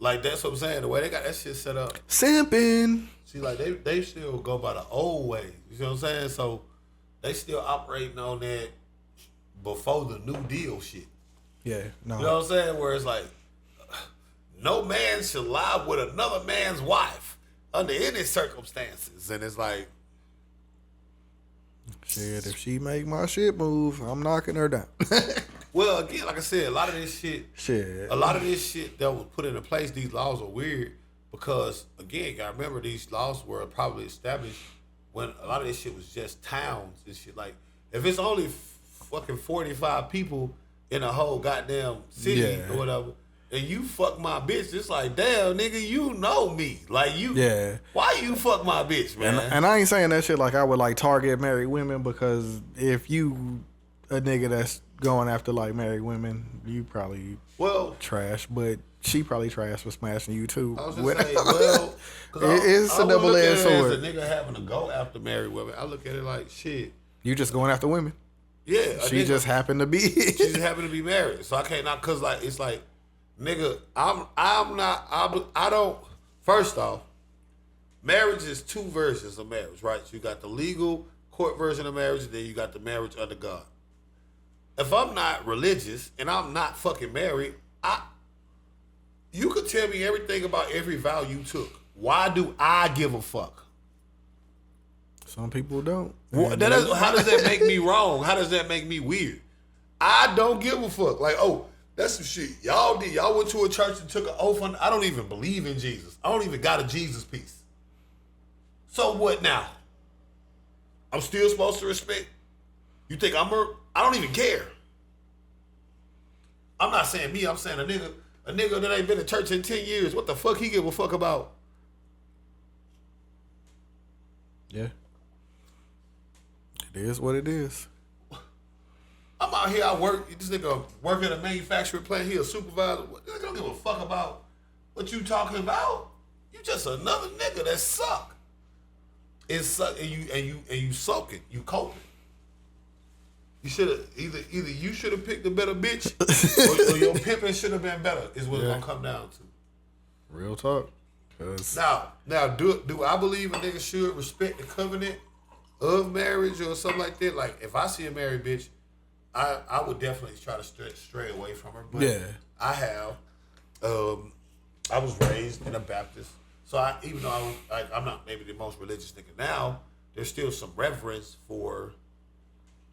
Like, that's what I'm saying. The way they got that shit set up. Simping. See, like, they still go by the old way. You know what I'm saying? So, they still operating on that before the New Deal shit. Yeah, no. You know what I'm saying? Where it's like, no man should lie with another man's wife under any circumstances. And it's like, shit, if she make my shit move, I'm knocking her down. well, again, like I said, a lot of this shit that was put into place, these laws are weird because, again, you gotta remember these laws were probably established when a lot of this shit was just towns and shit. Like, if it's only fucking 45 people in a whole goddamn city or whatever, and you fuck my bitch, it's like, damn, nigga, you know me. Like, you, why you fuck my bitch, man? And I ain't saying that shit like I would, like, target married women because if you a nigga that's going after, like, married women, you probably trash, but she probably trash for smashing you, too. I was just saying, well, it's a double-edged sword. As a nigga having to go after married women, I look at it like, shit. You just going after women? Yeah. She just happened to be. She just happened to be married. So I can't not, because, like, it's like, nigga, I don't, first off, marriage is two versions of marriage, right? So you got the legal court version of marriage, and then you got the marriage under God. If I'm not religious and I'm not fucking married, you could tell me everything about every vow you took. Why do I give a fuck? Some people don't. Well, how does that make me wrong? How does that make me weird? I don't give a fuck. Like, oh, that's some shit. Y'all did. Y'all went to a church and took an oath on. I don't even believe in Jesus. I don't even got a Jesus piece. So what now? I'm still supposed to respect? You think I don't even care. I'm not saying me. I'm saying a nigga that ain't been to church in 10 years. What the fuck he give a fuck about? Yeah. It is what it is. I I'm out here, I work. This nigga work at a manufacturing plant. He a supervisor. I don't give a fuck about what you talking about. You just another nigga that suck. It suck, and you sulking. You coping. You should have either you should have picked a better bitch, or your pimping should have been better. Is what it's gonna come down to. Real talk. Cause Now, do I believe a nigga should respect the covenant of marriage or something like that? Like, if I see a married bitch, I would definitely try to stray away from her. But I have, I was raised in a Baptist, so even though I'm not maybe the most religious nigga now, there's still some reverence for.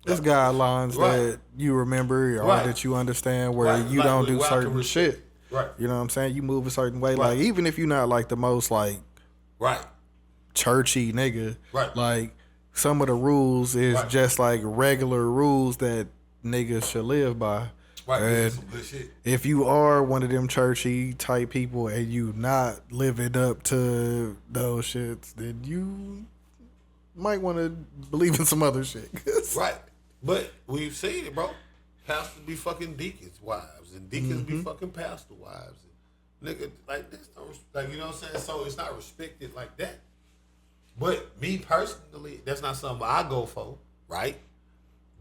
There's guidelines that you remember or that you understand where you don't do certain shit. Right. You know what I'm saying? You move a certain way. Like, even if you're not like the most like churchy nigga, like some of the rules is just like regular rules that niggas should live by. Right. And some good shit. if you are one of them churchy type people and you not living up to those shits, then you might want to believe in some other shit. Right. But we've seen it, bro. Pastors be fucking deacons' wives, and deacons be fucking pastor wives. And nigga, like this, like, you know what I'm saying? So it's not respected like that. But me personally, that's not something I go for, right?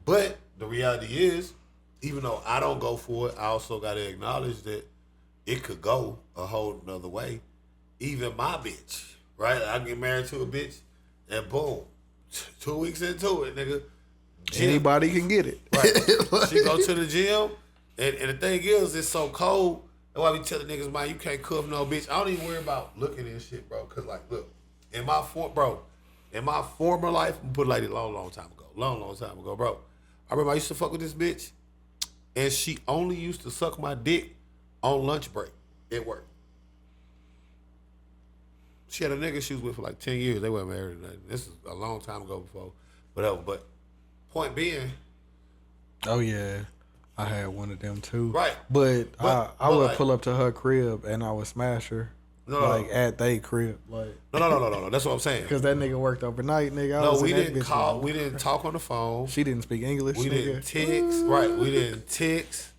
But the reality is, even though I don't go for it, I also got to acknowledge that it could go a whole nother way. Even my bitch, right? I get married to a bitch, and boom, 2 weeks into it, nigga. Anybody can get it. Right. She go to the gym, and the thing is, it's so cold. That's why we tell the niggas, man, you can't cuff no bitch. I don't even worry about looking and shit, bro. Cause like, look, in my former life, I'm put it like this, long time ago, bro. I remember I used to fuck with this bitch, and she only used to suck my dick on lunch break at work. She had a nigga she was with for like 10 years. They weren't married or nothing. This is a long time ago before, whatever. But point being, oh yeah, I had one of them too. Right. But I would pull up to her crib and I would smash her. At they crib. Like No. That's what I'm saying. Because that nigga worked overnight, nigga. We didn't call. We didn't talk on the phone. She didn't speak English. We didn't text. Right. We didn't text.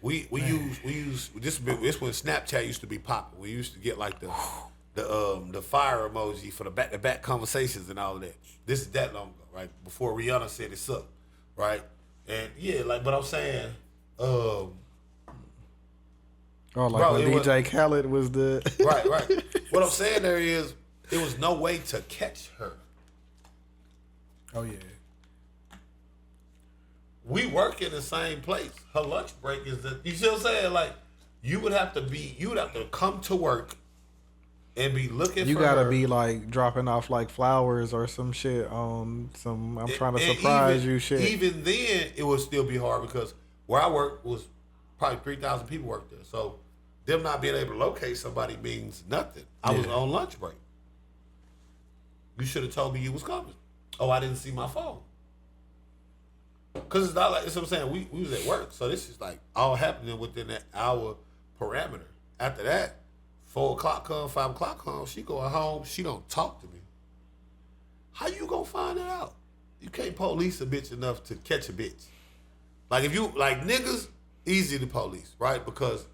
We use this when Snapchat used to be popping. We used to get like the fire emoji for the back conversations and all of that. This is that long ago, right? Before Rihanna said it sucked, right? And yeah, like, but I'm saying, when DJ Khaled was the right. What I'm saying there is, there was no way to catch her. Oh yeah. We work in the same place. Her lunch break is you see what I'm saying? Like, you would have to come to work and be looking you for gotta her. be like dropping off like flowers or some shit on some trying to surprise you shit. Even then it would still be hard because where I work was probably 3,000 people worked there. So them not being able to locate somebody means nothing. I was on lunch break. You should have told me you was coming. Oh, I didn't see my phone. Cause it's not like, that's what I'm saying. We was at work. So this is like all happening within that hour parameter. After that, 4 o'clock come, 5 o'clock come, she going home, she don't talk to me. How you gonna find that out? You can't police a bitch enough to catch a bitch. Like, if you, like, niggas, easy to police, right? Because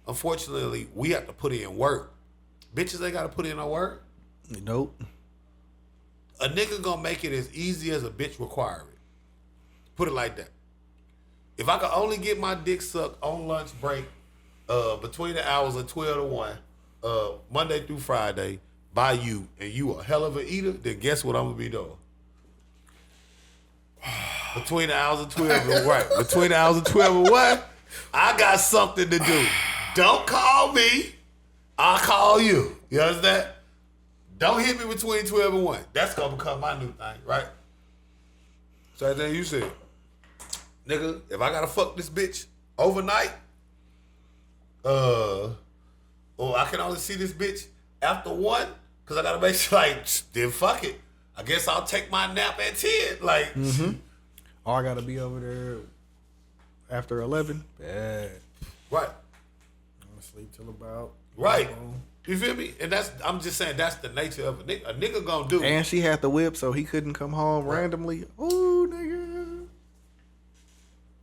unfortunately, we have to put in work. Bitches ain't gotta put in no work. Nope. A nigga gonna make it as easy as a bitch require it. Put it like that. If I could only get my dick sucked on lunch break, between the hours of 12 to 1, Monday through Friday, by you, and you a hell of a eater, then guess what I'm gonna be doing? Between the hours of 12 and 1. Between the hours of 12 and 1, I got something to do. Don't call me. I'll call you. You understand? Don't hit me between 12 and 1. That's gonna become my new thing, right? So then you said, nigga, if I gotta fuck this bitch overnight, or I can only see this bitch after 1, because I gotta make sure, like, then fuck it. I guess I'll take my nap at 10. Like, Or I gotta be over there after 11. Bad. Right. I'm gonna sleep till about. Right. You feel me? And I'm just saying, that's the nature of a nigga. A nigga gonna do. And she had the whip, so he couldn't come home randomly. Ooh, nigga.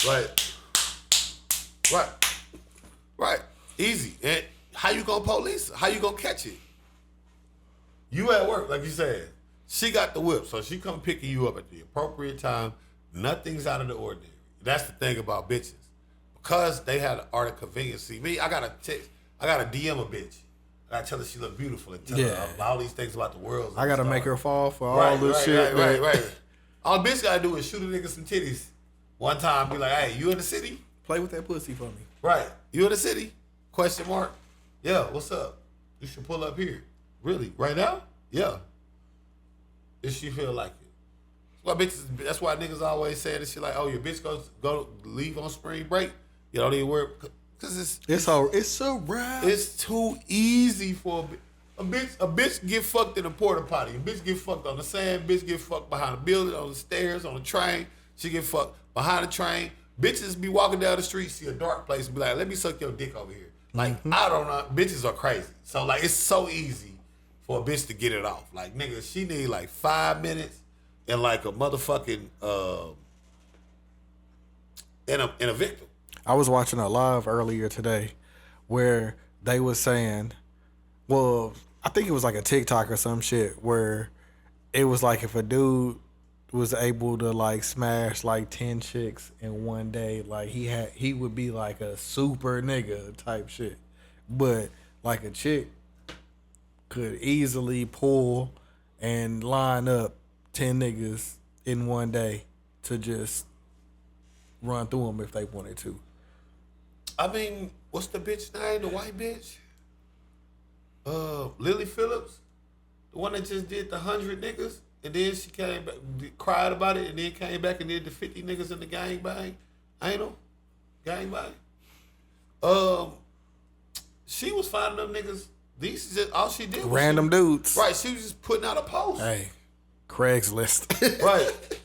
Right. Easy. And how you gonna police it? How you gonna catch it? You at work, like you said. She got the whip, so she come picking you up at the appropriate time. Nothing's out of the ordinary. That's the thing about bitches. Because they have the art of convenience. See, me, I gotta DM a bitch. I gotta tell her she look beautiful and tell her all these things about the world. I gotta make her fall for all this shit. Right. All bitch gotta do is shoot a nigga some titties. One time, be like, hey, you in the city? Play with that pussy for me. Right. You in the city? Question mark. Yeah, what's up? You should pull up here. Really? Right now? Yeah. If she feel like it. That's why niggas always say this shit like, oh, your bitch go leave on spring break. You don't even worry. Because it's so rap. It's too easy for a bitch. A bitch get fucked in a porta potty. A bitch get fucked on the sand. Bitch get fucked behind a building, on the stairs, on the train. She get fucked behind the train. Bitches be walking down the street, see a dark place, and be like, let me suck your dick over here. Like, I don't know. Bitches are crazy. So, like, it's so easy for a bitch to get it off. Like, nigga, she need like 5 minutes and like a motherfucking, in a victim. I was watching a live earlier today where they was saying, well, I think it was like a TikTok or some shit where it was like if a dude was able to like smash like 10 chicks in one day, like he would be like a super nigga type shit. But like a chick could easily pull and line up 10 niggas in one day to just run through them if they wanted to. I mean, what's the bitch name? The white bitch? Lily Phillips? The one that just did the 100 niggas? And then she came back, cried about it, and then came back and did the 50 niggas in the gangbang. Anal? Gangbang? She was finding them niggas. These just all she did was random dudes. Right, she was just putting out a post. Hey, Craigslist. Right.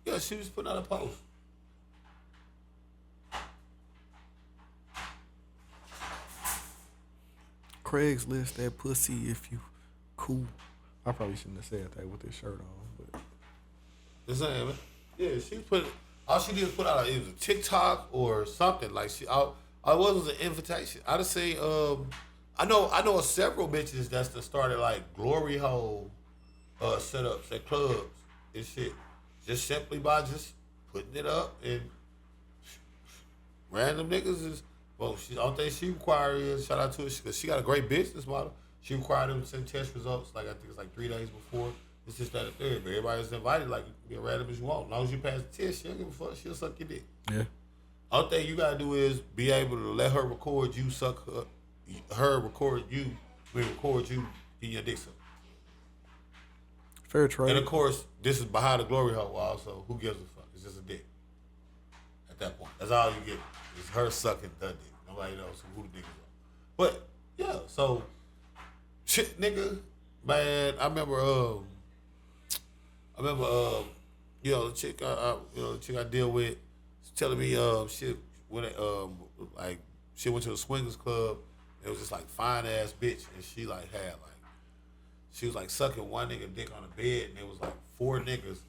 Yeah, she was putting out a post. Craigslist that pussy if you cool. I probably shouldn't have said that with this shirt on, but the same, man. Yeah, she put all she did was put out either TikTok or something like all it was an invitation. I just say I know several bitches that's that started like glory hole setups at clubs and shit, just simply by just putting it up and random niggas is. Well, I don't think she required is, shout out to her, because she got a great business model. She required them to send test results, like I think it's like 3 days before. It's just that third, but everybody's invited, like, you can be random as you want. As long as you pass the test, she don't give a fuck, she'll suck your dick. Yeah. All thing you gotta do is be able to let her record you, record you, getting your dick sucked. Fair trade. And of course, this is behind the glory hole wall, so who gives a fuck? It's just a dick. At that point. That's all you get. It's her sucking the dick. Nobody knows who the niggas are. But yeah, so shit, nigga, man. I remember, you know, the chick, I deal with, was telling me, shit when like she went to a swingers club. It was just like fine ass bitch, and she like had like she was like sucking one nigga dick on the bed, and it was like 4 niggas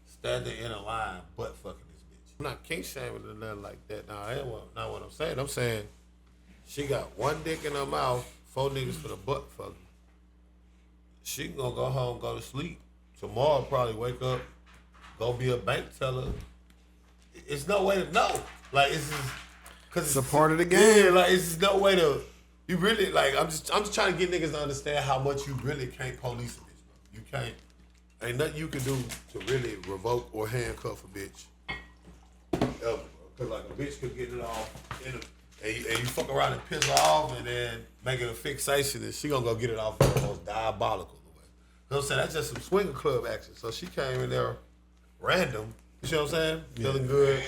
standing in a line, butt fucking. I'm not king shaming or nothing like that. Nah, that's not what I'm saying. I'm saying she got one dick in her mouth, 4 niggas for the butt fucking. She gonna go home, go to sleep. Tomorrow probably wake up, go be a bank teller. It's no way to know. Like it's just cause it's a part of the game. Yeah, like it's just no way to. You really like. I'm just trying to get niggas to understand how much you really can't police a bitch. Bro. You can't. Ain't nothing you can do to really revoke or handcuff a bitch. Ever, because like a bitch could get it off and you fuck around and piss her off and then make it a fixation and she gonna go get it off in the most diabolical way. You know what I'm saying? That's just some swinger club action. So she came in there random, you see what I'm saying? Yeah. Feeling good,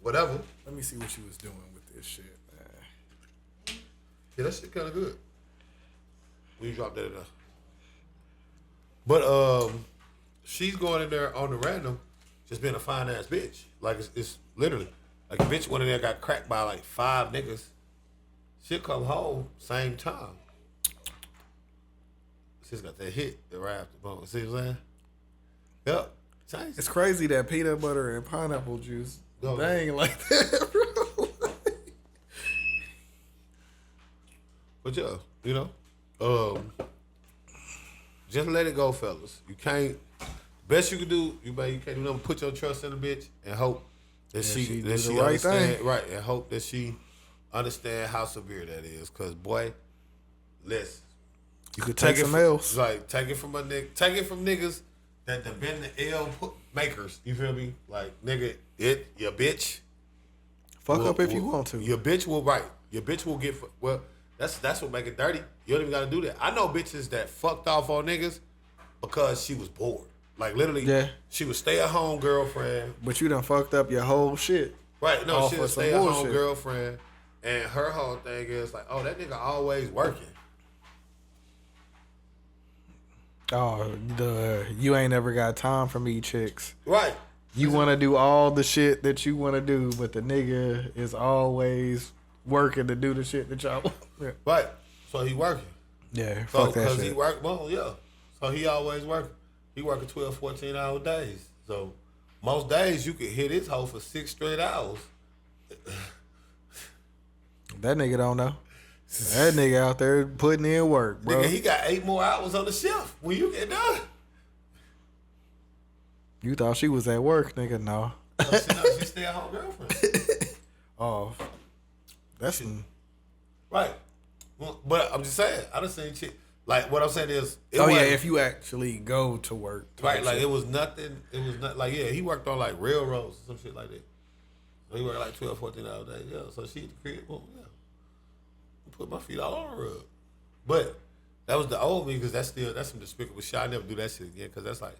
whatever. Let me see what she was doing with this shit, man. Yeah, that shit kinda good. When you drop that in there. But she's going in there on the random, just being a fine ass bitch. Like it's literally like a bitch went in there got cracked by like 5 niggas. She'll come home same time. She's got that hit right after boom. See what I'm saying? Yep. Change It's it. crazy that peanut butter and pineapple juice Go. bang like that, bro. But yeah, you know, just let it go, fellas. You can't. Best you can do, you can't do nothing. Put your trust in the bitch and hope that she do the right understand, thing. right, and hope that she understand how severe that is. Cause boy, listen, You could take some else. Like take it from niggas that have been the L makers. You feel me? Like nigga, your bitch. Fuck up if you want to. Your bitch will right. Your bitch will get well. That's what make it dirty. You don't even gotta do that. I know bitches that fucked off on niggas because she was bored. Like literally, she was stay at home girlfriend. But you done fucked up your whole shit. Right? No, All she for was some stay at home bullshit. girlfriend, and her whole thing is like, oh, that nigga always working. Oh, you ain't never got time for me, chicks. Right. You want to do all the shit that you want to do, but the nigga is always working to do the shit that y'all want. Right. So he working. Yeah, So fuck that because shit. he work, well, yeah. So he always working. He working 12, 14-hour days. So most days you could hit his hoe for 6 straight hours. That nigga don't know. That nigga out there putting in work, bro. Nigga, he got 8 more hours on the shift when you get done. You thought she was at work, nigga? No. She stay at home girlfriend. Oh, that's Right. Well, but I'm just saying, I done seen shit. Like what I'm saying is, if you actually go to work, right? Like it was nothing. It was not like he worked on like railroads or some shit like that. So he worked like 12, 14 hours a day. Yeah. So she at the crib, well, yeah. Put my feet all on the rug. But that was the old me because that's some despicable shit. I never do that shit again because that's like,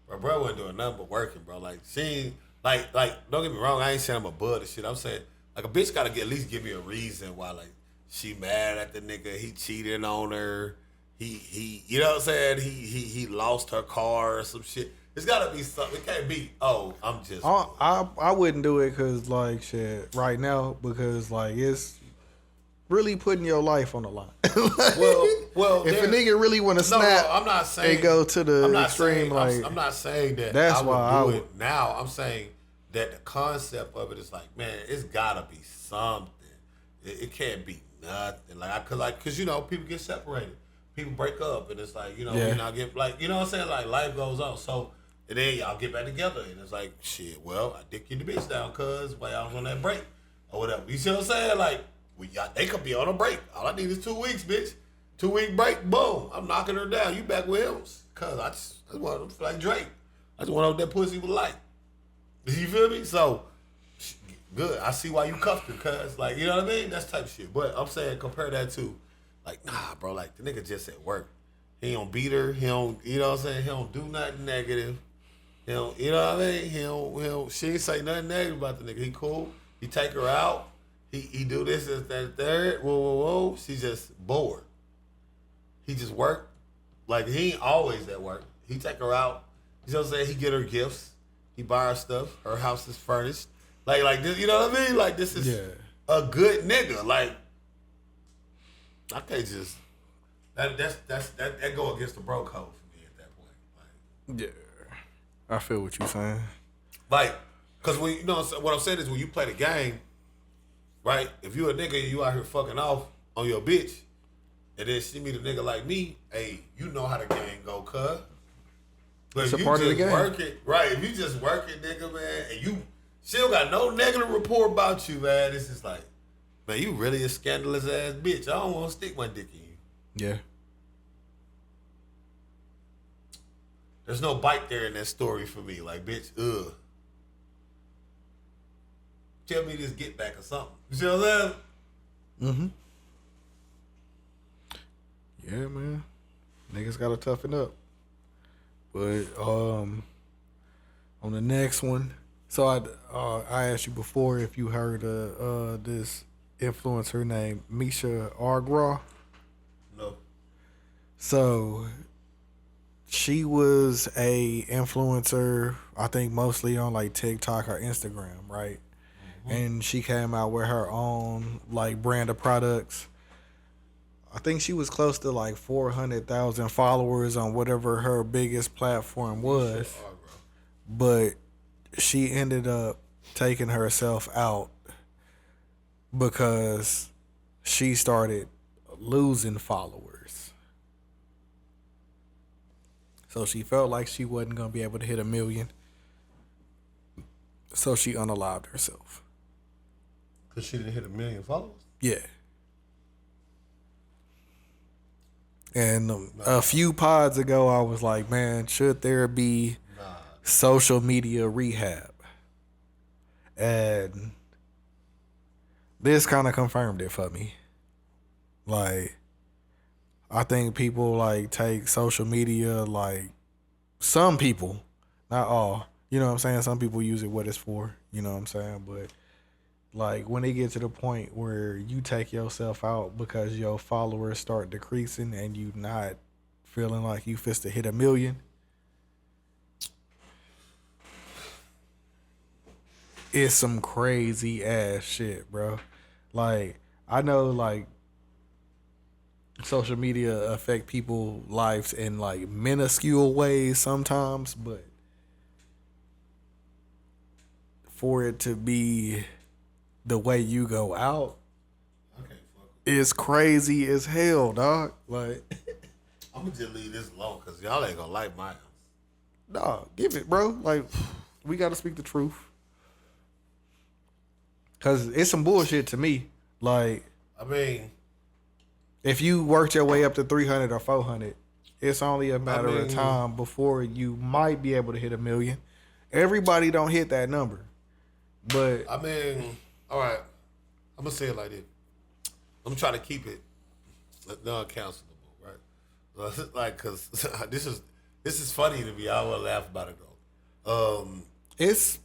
bro wasn't doing nothing but working, bro. Like she ain't, like don't get me wrong, I ain't saying I'm a bud and shit. I'm saying like a bitch gotta at least give me a reason why like she mad at the nigga, he cheated on her, he you know what I'm saying? He lost her car or some shit. It's gotta be something. It can't be, oh, I'm just I wouldn't do it because like shit right now because like it's really putting your life on the line. well, if a nigga really want to snap, no, I'm not saying and go to the extreme. I'm not saying that. That's I why would do it now. I'm saying that the concept of it is like, man, it's gotta be something. It can't be nothing. Cause you know people get separated, people break up, and it's like you know you not get like you know what I'm saying. Like life goes on, so and then y'all get back together, and it's like shit. Well, I dick you the bitch down, cause while I was on that break or whatever. You see what I'm saying? Like. They could be on a break. All I need is 2 weeks, bitch. 2-week break, boom. I'm knocking her down. You back with him? Cause I just want to like Drake. I just want to know what that pussy was like. You feel me? So good. I see why you cuffed her, cause like you know what I mean. That's type of shit. But I'm saying compare that to like nah, bro. Like the nigga just at work. He don't beat her. He don't. You know what I'm saying? He don't do nothing negative. He don't. You know what I mean? He don't. She ain't say nothing negative about the nigga. He cool. He take her out. He do this, this, that, third. Whoa. She's just bored. He just work. Like, he ain't always at work. He take her out. You know what I'm saying? He get her gifts. He buy her stuff. Her house is furnished. Like this, you know what I mean? Like, this is a good nigga. Like, I can't just... That go against the bro code for me at that point. Like, yeah. I feel what you're saying. Like, because when you know what I'm saying is when you play the game, right? If you a nigga and you out here fucking off on your bitch, and then she meet a nigga like me, hey, you know how the game go, cuz. But it's if a you part just of the game. Work it, right? If you just work it, nigga, man, and you still got no negative report about you, man, it's just like, man, you really a scandalous ass bitch. I don't want to stick my dick in you. Yeah. There's no bite there in that story for me. Like, bitch, ugh. Tell me this get back or something. You see what I'm saying? Mm-hmm. Yeah, man. Niggas gotta toughen up. But on the next one, so I asked you before if you heard this influencer named Misha Agrawal. No. So she was a influencer, I think mostly on like TikTok or Instagram, right? Mm-hmm. And she came out with her own like brand of products. I think she was close to like 400,000 followers on whatever her biggest platform was. but she ended up taking herself out because she started losing followers. So she felt like she wasn't going to be able to hit 1 million. So she unalived herself. Because she didn't hit 1 million followers? Yeah. And a few pods ago, I was like, man, should there be social media rehab? And this kind of confirmed it for me. Like, I think people like take social media, like some people, not all, you know what I'm saying? Some people use it what it's for, you know what I'm saying? But like when they get to the point where you take yourself out because your followers start decreasing and you not feeling like you fist to hit 1 million, it's some crazy ass shit, bro. Like, I know like social media affect people's lives in like minuscule ways sometimes, but for it to be the way you go out is crazy as hell, dog. Like, I'm gonna just leave this alone because y'all ain't gonna like my house. Dog, give it, bro. Like, we gotta speak the truth. Cause it's some bullshit to me. Like, I mean, if you worked your way up to 300 or 400, it's only a matter of time before you might be able to hit 1 million. Everybody don't hit that number. But I mean, all right, I'm gonna say it like this. I'm trying to keep it non-counselable, right? Like, cause this is funny to me. I will laugh about it though. It's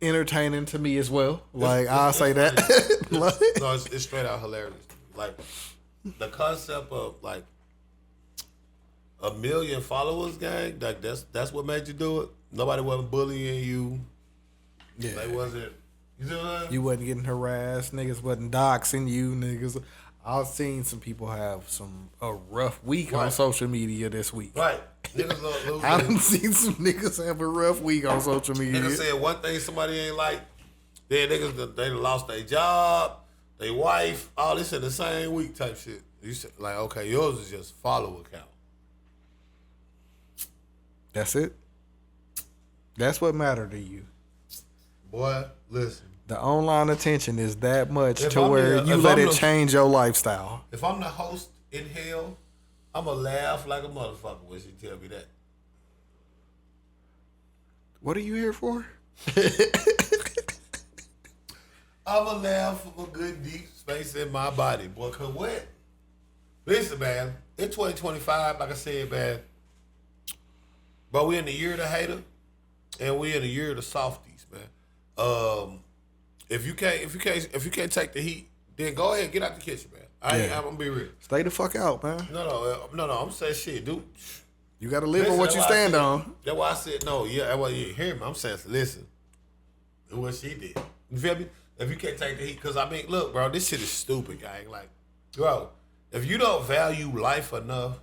entertaining to me as well. Like, I'll say that. Like, no, it's straight out hilarious. Like, the concept of like 1 million followers, gang. Like that's what made you do it. Nobody wasn't bullying you. Yeah. They wasn't. You know what I'm saying? You wasn't getting harassed. Niggas wasn't doxing you. Niggas. I've seen some people have a rough week on social media this week. Right. Niggas I done seen some niggas have a rough week on social media. Niggas said one thing somebody ain't like. Then niggas they lost their job, their wife, all this in the same week type shit. You said like, okay, yours is just follow account. That's it. That's what mattered to you. Boy, listen. The online attention is that much to where you let it change your lifestyle. If I'm the host in hell, I'ma laugh like a motherfucker when she tell me that. What are you here for? I'ma laugh from a good deep space in my body, boy. Cause what? Listen, man. In 2025, like I said, man. But we in the year of the hater, and we in the year of the softies, man. If you can't take the heat, then go ahead and get out the kitchen, man. I'm gonna be real. Stay the fuck out, man. No. I'm saying shit, dude. You gotta live on what you stand on. That's why I said no. Yeah, that's why you hear me. I'm saying, listen, do what she did. You feel me? If you can't take the heat, because I mean, look, bro, this shit is stupid, gang. Like, bro, if you don't value life enough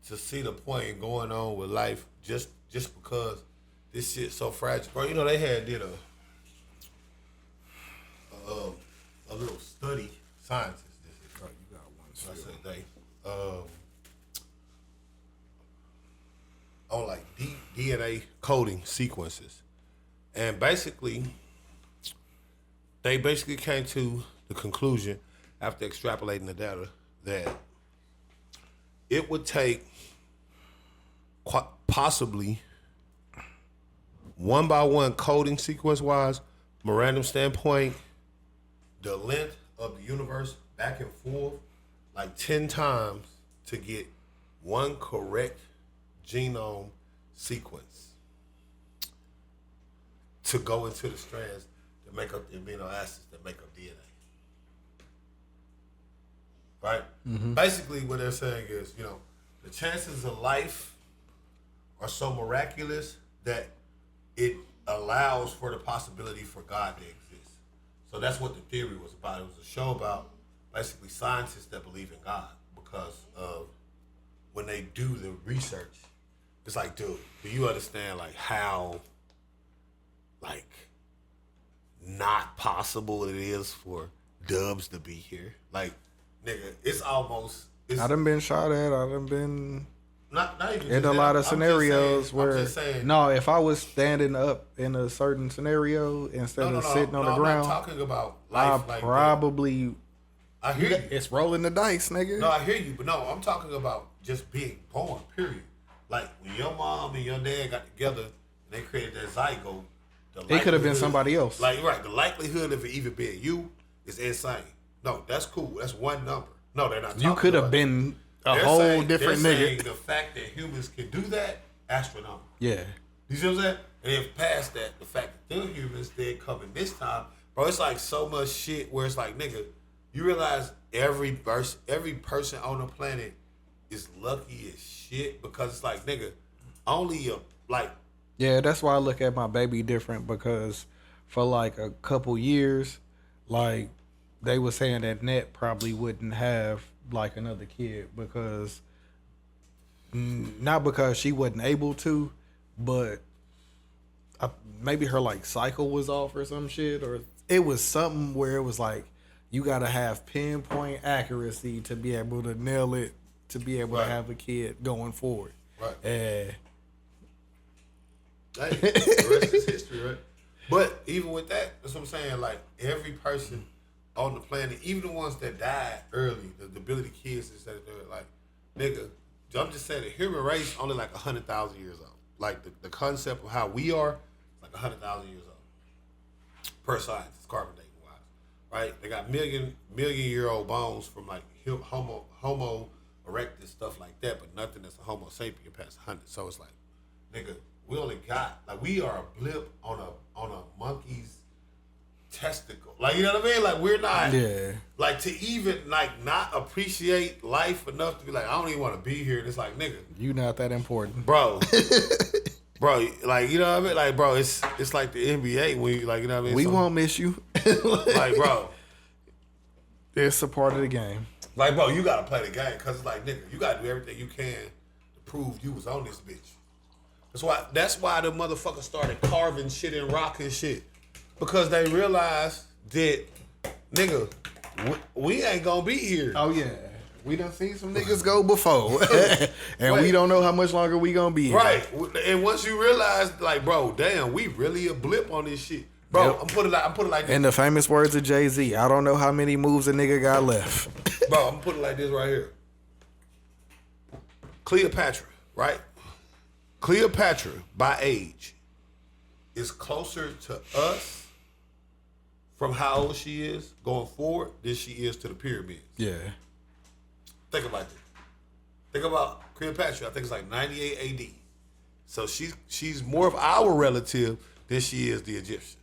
to see the point going on with life, just because this shit's so fragile, bro. You know they did a little study, scientists. Oh, you got one. I said they on like DNA coding sequences, and basically they came to the conclusion after extrapolating the data that it would take possibly one by one coding sequence wise, from a random standpoint, the length of the universe back and forth like 10 times to get one correct genome sequence to go into the strands that make up the amino acids that make up DNA. Right? Mm-hmm. Basically what they're saying is, you know, the chances of life are so miraculous that it allows for the possibility for God to exist. So that's what the theory was about. It was a show about basically scientists that believe in God because of when they do the research. It's like, dude, do you understand like how like not possible it is for Dubz to be here. Like, nigga, it's almost. I done been shot at. I done been not even in a lot of scenarios where. I'm just saying, no, if I was standing up in a certain scenario instead of sitting on the ground, I'm not talking about life. I probably. I hear you. It's rolling the dice, nigga. No, I hear you, but no, I'm talking about just being born. Period. Like when your mom and your dad got together and they created that zygote. It could have been somebody else. Like, right, the likelihood of it even being you is insane. No, that's cool. That's one number. No, they're not. You could have been a whole different nigga. The fact that humans can do that, astronomical. Yeah. You see what I'm saying? And if past that, the fact that they're humans, they're coming this time, bro. It's like so much shit where it's like, nigga, you realize every person on the planet is lucky as shit because it's like, nigga, only a like. Yeah, that's why I look at my baby different because for like a couple years, like they were saying that Net probably wouldn't have like another kid because not because she wasn't able to, but maybe her like cycle was off or some shit, or it was something where it was like you gotta have pinpoint accuracy to be able to nail it to be able to have a kid going forward. Right. Hey, the rest is history, right? But even with that, that's what I'm saying. Like every person on the planet, even the ones that died early, the debility kids instead of doing like, nigga, I'm just saying the human race only like 100,000 years old. Like the concept of how we are, is like 100,000 years old per science, carbon dating wise, right? They got million year old bones from like Homo erectus stuff like that, but nothing that's a Homo sapien past 100. So it's like, nigga. We only got like we are a blip on a monkey's testicle. Like, you know what I mean? Like we're not like to even like not appreciate life enough to be like, I don't even want to be here. And it's like, nigga, you not that important, bro. Bro, like, you know what I mean? Like, bro, it's like the NBA when you, like, you know what I mean? We won't miss you. Like, bro, it's a part of the game. Like, bro, you gotta play the game because it's like, nigga, you gotta do everything you can to prove you was on this bitch. That's why the motherfuckers started carving shit and rock and shit. Because they realized that, nigga, we ain't gonna be here. Oh, yeah. We done seen some niggas go before. And we don't know how much longer we gonna be here. Right. And once you realize, like, bro, damn, we really a blip on this shit. Bro, yep. I'm put it like this. In the famous words of Jay-Z, I don't know how many moves a nigga got left. Bro, I'm put it like this right here. Cleopatra, right? Cleopatra, by age, is closer to us from how old she is going forward than she is to the pyramids. Yeah. Think about that. Think about Cleopatra. I think it's like 98 AD. So she's more of our relative than she is the Egyptians.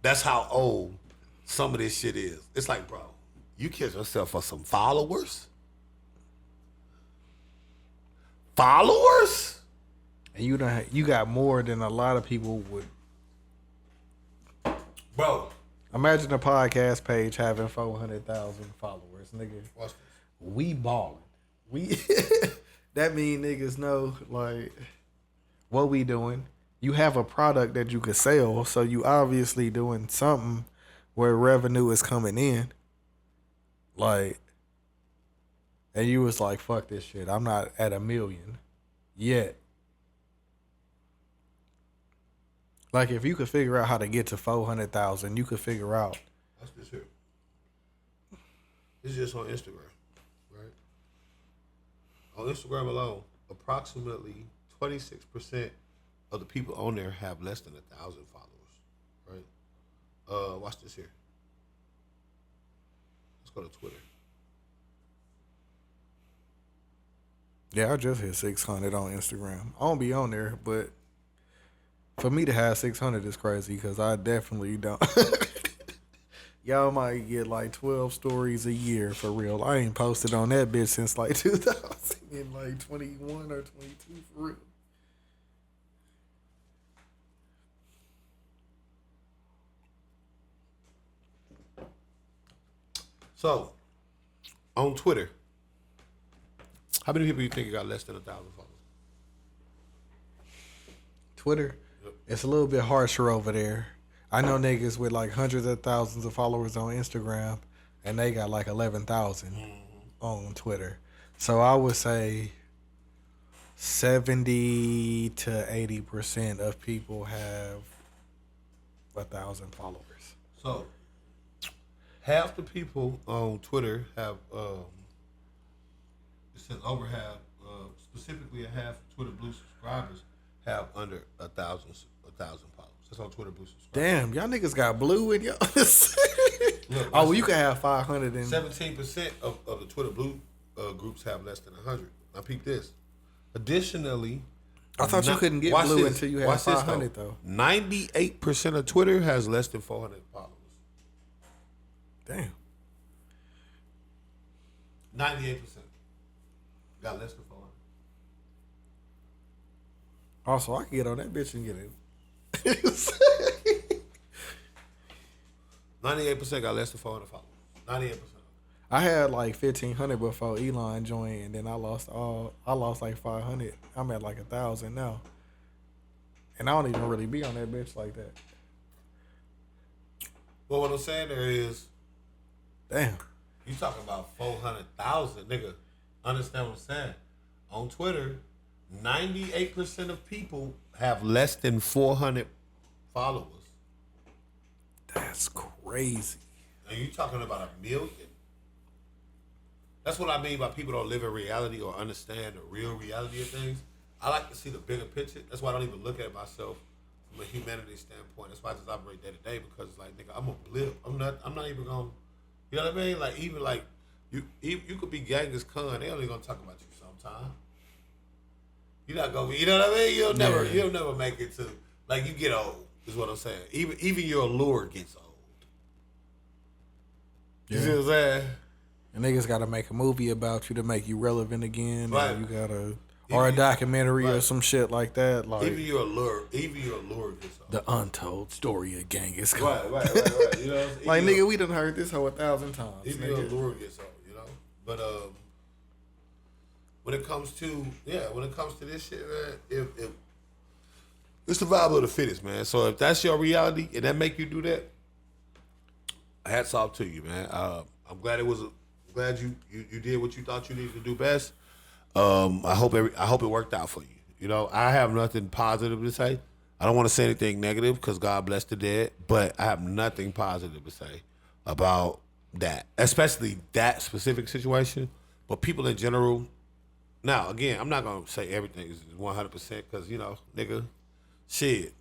That's how old some of this shit is. It's like, bro, you killed yourself for some followers? Followers? And you got more than a lot of people would. Bro. Imagine a podcast page having 400,000 followers, nigga. Watch this. We ballin'. That mean niggas know, like, what we doing. You have a product that you could sell, so you obviously doing something where revenue is coming in. Like, and you was like, fuck this shit. I'm not at 1 million yet. Like, if you could figure out how to get to 400,000, you could figure out. That's this here. This is just on Instagram, right? On Instagram alone, approximately 26% of the people on there have less than 1,000 followers, right? Watch this here. Let's go to Twitter. Yeah, I just hit 600 on Instagram. I don't be on there, but for me to have 600 is crazy because I definitely don't. Y'all might get like 12 stories a year for real. I ain't posted on that bitch since like 2021 or 22 for real. So, on Twitter, how many people you think got less than 1,000 followers? Twitter? It's a little bit harsher over there. I know niggas with like hundreds of thousands of followers on Instagram, and they got like 11,000 on Twitter. So I would say 70 to 80% of people have 1,000 followers. So half the people on Twitter have it says over half, specifically a half of Twitter Blue subscribers have under 1,000 followers. That's on Twitter Blue subscribers. Damn, y'all niggas got blue in y'all. Look, oh, well, you can have 500 and 17% of the Twitter Blue groups have less than 100. Now peep this. Additionally, I thought you couldn't get blue until you had 500 though. 98% of Twitter has less than 400 followers. Damn. 98% got less than 400. Also, I can get on that bitch and get it. 98% got less than 400 followers. 98%. I had like 1,500 before Elon joined, and then I lost like 500. I'm at like 1,000 now, and I don't even really be on that bitch like that. Well, what I'm saying there is, damn, you talking about 400,000, nigga. Understand what I'm saying? On Twitter, 98% of people have less than 400 followers. That's crazy. And you talking about 1 million? That's what I mean by people don't live in reality or understand the real reality of things. I like to see the bigger picture. That's why I don't even look at myself from a humanity standpoint. That's why I just operate day to day, because it's like, nigga, I'm a blip. I'm not even gonna, you know what I mean? Like, even like you could be Genghis Khan. They only gonna talk about you sometime. You're not gonna be, you know what I mean? You'll never make it to, like, you get old, is what I'm saying. Even your allure gets old. You see what I'm saying? And niggas gotta make a movie about you to make you relevant again. Right. And you gotta, or a documentary or some shit like that. Like even your allure gets old. The untold story of Genghis Khan. Right. You know, like, nigga, we done heard this hoe 1,000 times. Even your allure gets old, you know. But when it comes to this shit, man, if it's survival of the fittest, man. So if that's your reality and that make you do that, hats off to you, man. I'm glad you did what you thought you needed to do best. I hope it worked out for you. You know, I have nothing positive to say. I don't want to say anything negative because God bless the dead, but I have nothing positive to say about that, especially that specific situation. But people in general. Now, again, I'm not gonna say everything is 100% because, you know, nigga, shit.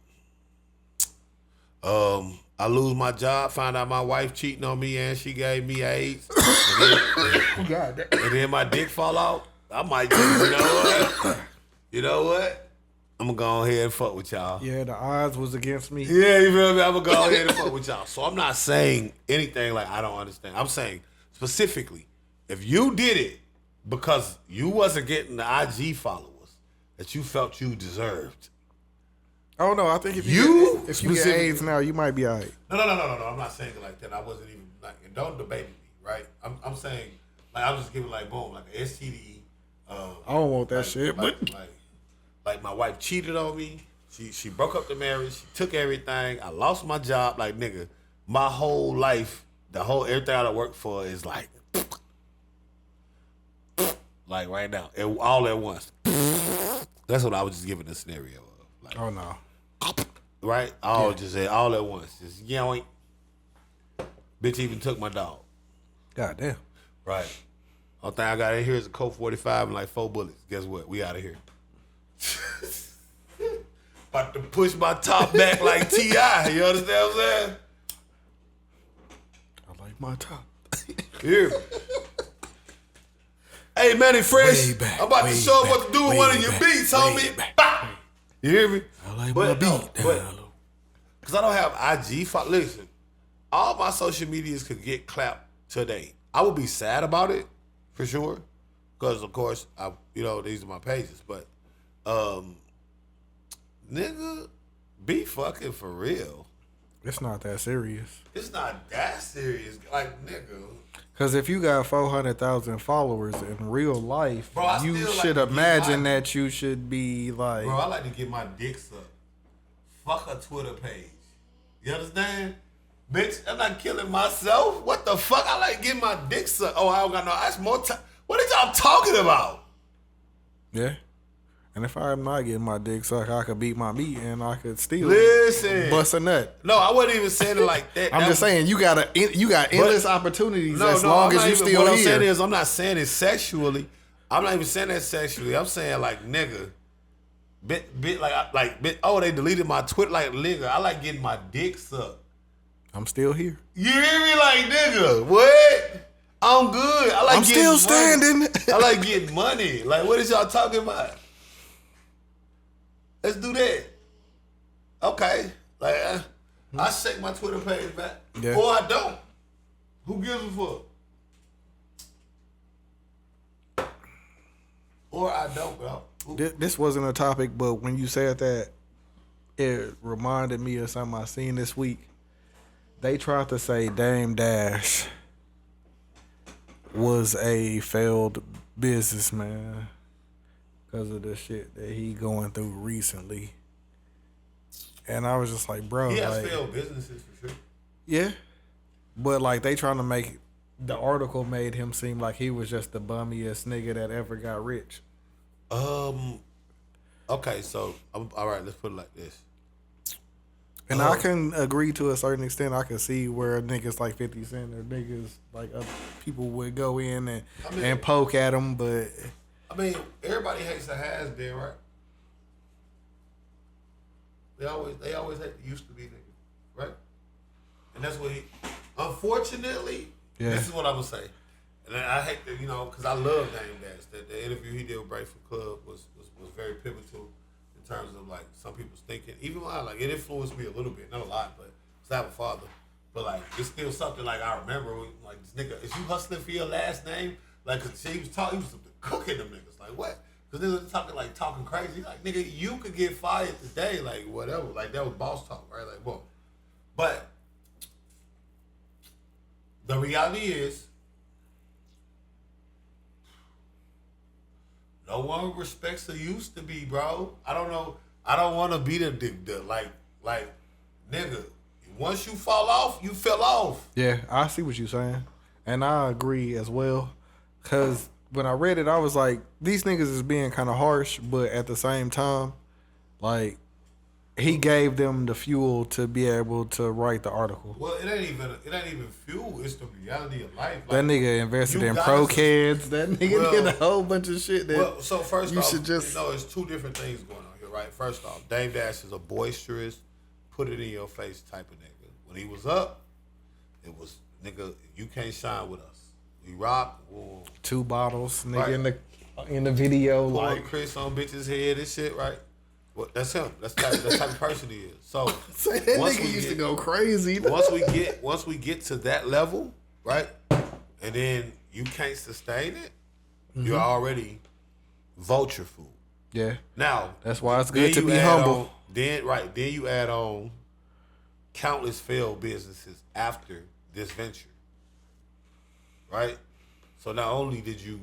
I lose my job, find out my wife cheating on me and she gave me AIDS. And then my dick fall out. I might just, you know what? I'm gonna go ahead and fuck with y'all. Yeah, the odds was against me. Yeah, you feel me? I'm gonna go ahead and fuck with y'all. So I'm not saying anything like I don't understand. I'm saying specifically, if you did it because you wasn't getting the IG followers that you felt you deserved. Oh no, I think if you get AIDS now, you might be all right. No. I'm not saying it like that. I wasn't even like, and don't debate me, right? I'm saying, like, I'm just giving like boom, like an STD. I don't want that like, shit, like my wife cheated on me. She broke up the marriage. She took everything. I lost my job. Like, nigga, my whole life, everything I worked for is like right now, all at once. That's what I was just giving the scenario of. Like, oh no. Right? Just say all at once. Just yoink. Bitch even took my dog. God damn. Right. Only thing I got in here is a Colt 45 and like 4 bullets. Guess what? We out of here. About to push my top back like T.I. You understand what I'm saying? I like my top. Here. Hey, Manny Fresh. I'm about to show what to do with one of your beats, homie. You hear me? I like my beat. Because I don't have IG. Listen, all my social medias could get clapped today. I would be sad about it, for sure. Because, of course, these are my pages. But, nigga, be fucking for real. It's not that serious. It's not that serious. Like, nigga. Because if you got 400,000 followers in real life, bro, you should imagine that you should be like... Bro, I like to get my dick sucked fuck a Twitter page. You understand? Bitch, I'm not killing myself. What the fuck? I like getting my dick sucked. Oh, I don't got no. That's more time. What are y'all talking about? Yeah. And if I'm not getting my dick sucked, I could beat my meat and I could still bust a nut. No, I wasn't even saying it like that. I'm just saying you got endless opportunities as long as you still here. What I'm saying is I'm not saying it sexually. I'm not even saying that sexually. I'm saying like nigga. Oh, they deleted my Twitter like nigga. I like getting my dick sucked. I'm still here. You hear me like nigga? What? I'm good. I'm still standing. I like getting money. Like what is y'all talking about? Let's do that. Okay. Like I shake my Twitter page back. Yeah. Or I don't. Who gives a fuck? Or I don't, bro. This wasn't a topic, but when you said that, it reminded me of something I seen this week. They tried to say Dame Dash was a failed businessman because of the shit that he going through recently. And I was just like, bro. He has failed businesses for sure. Yeah. But like they trying to make, the article made him seem like he was just the bummiest nigga that ever got rich. Okay, so all right. Let's put it like this. And I can agree to a certain extent. I can see where niggas like 50 Cent or niggas like people would go in and poke at him, but I mean, everybody hates a has-been, right? They always hate the used to be niggas, right? And that's what unfortunately, this is what I'm gonna say. And I hate that, because I love Dame Dash. That the interview he did with Breakfast Club was very pivotal in terms of like some people's thinking. Even mine, like it influenced me a little bit, not a lot, but because I have a father. But like it's still something like I remember. Like this nigga, is you hustling for your last name? Like, cause he was cooking them niggas. Like what? Cause they was talking crazy. Like nigga, you could get fired today. Like whatever. Like that was boss talk, right? Like boom. But the reality is, no one respects the used to be, bro. I don't know. I don't want to be the nigga. Once you fall off, you fell off. Yeah, I see what you're saying, and I agree as well. Cause when I read it, I was like, these niggas is being kind of harsh, but at the same time, like he gave them the fuel to be able to write the article. Well, it ain't even fuel. It's the reality of life. Like, that nigga invested in pro kids. That nigga did a whole bunch of shit. That so first off, it's two different things going on here, right? First off, Dame Dash is a boisterous, put it in your face type of nigga. When he was up, it was nigga, you can't shine with us. We rock. Whoa. 2 bottles, nigga, right. in the video, like Chris on bitch's head and shit, right? Well, that's him. That's the type of person he is. So that nigga used to go crazy. Once we get to that level, right, and then you can't sustain it, you're already vulture food. Yeah. Now that's why it's good to be humble. Then you add on countless failed businesses after this venture, right? So not only did you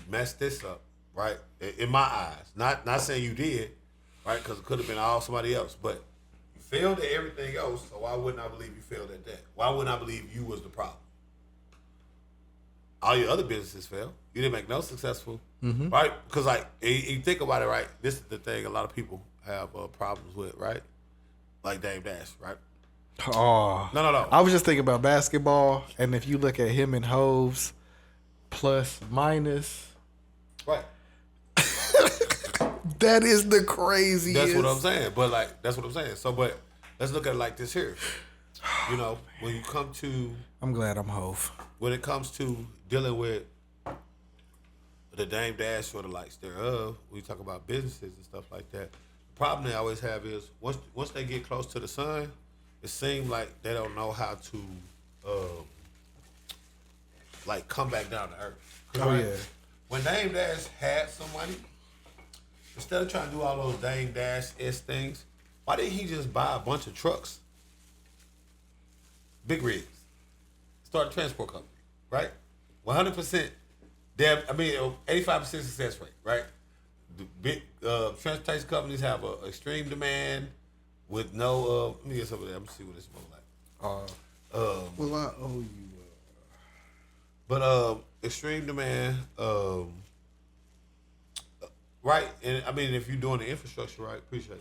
mess this up, right, in my eyes, not saying you did. Right, because it could have been all somebody else, but you failed at everything else. So why wouldn't I believe you failed at that? Why wouldn't I believe you was the problem? All your other businesses failed. You didn't make no successful, right? Because like you think about it, right? This is the thing a lot of people have problems with, right? Like Dame Dash, right? Oh no. I was just thinking about basketball, and if you look at him and Hove's plus minus, right. That is the craziest. That's what I'm saying. But like, that's what I'm saying. So, but let's look at it like this here. When you come to, I'm glad I'm Hove. When it comes to dealing with the Dame Dash or the likes thereof, when you talk about businesses and stuff like that, the problem they always have is once they get close to the sun, it seems like they don't know how to like come back down to earth. Oh right? yeah. When Dame Dash had some money, instead of trying to do all those Dame Dash-esque things, why didn't he just buy a bunch of trucks? Big rigs. Start a transport company, right? 100%. 85% success rate, right? The big transportation companies have an extreme demand. with no. Let me get some of that. Let me see what it smells like. Well, I owe you. But extreme demand. Right, and I mean, if you're doing the infrastructure right, appreciate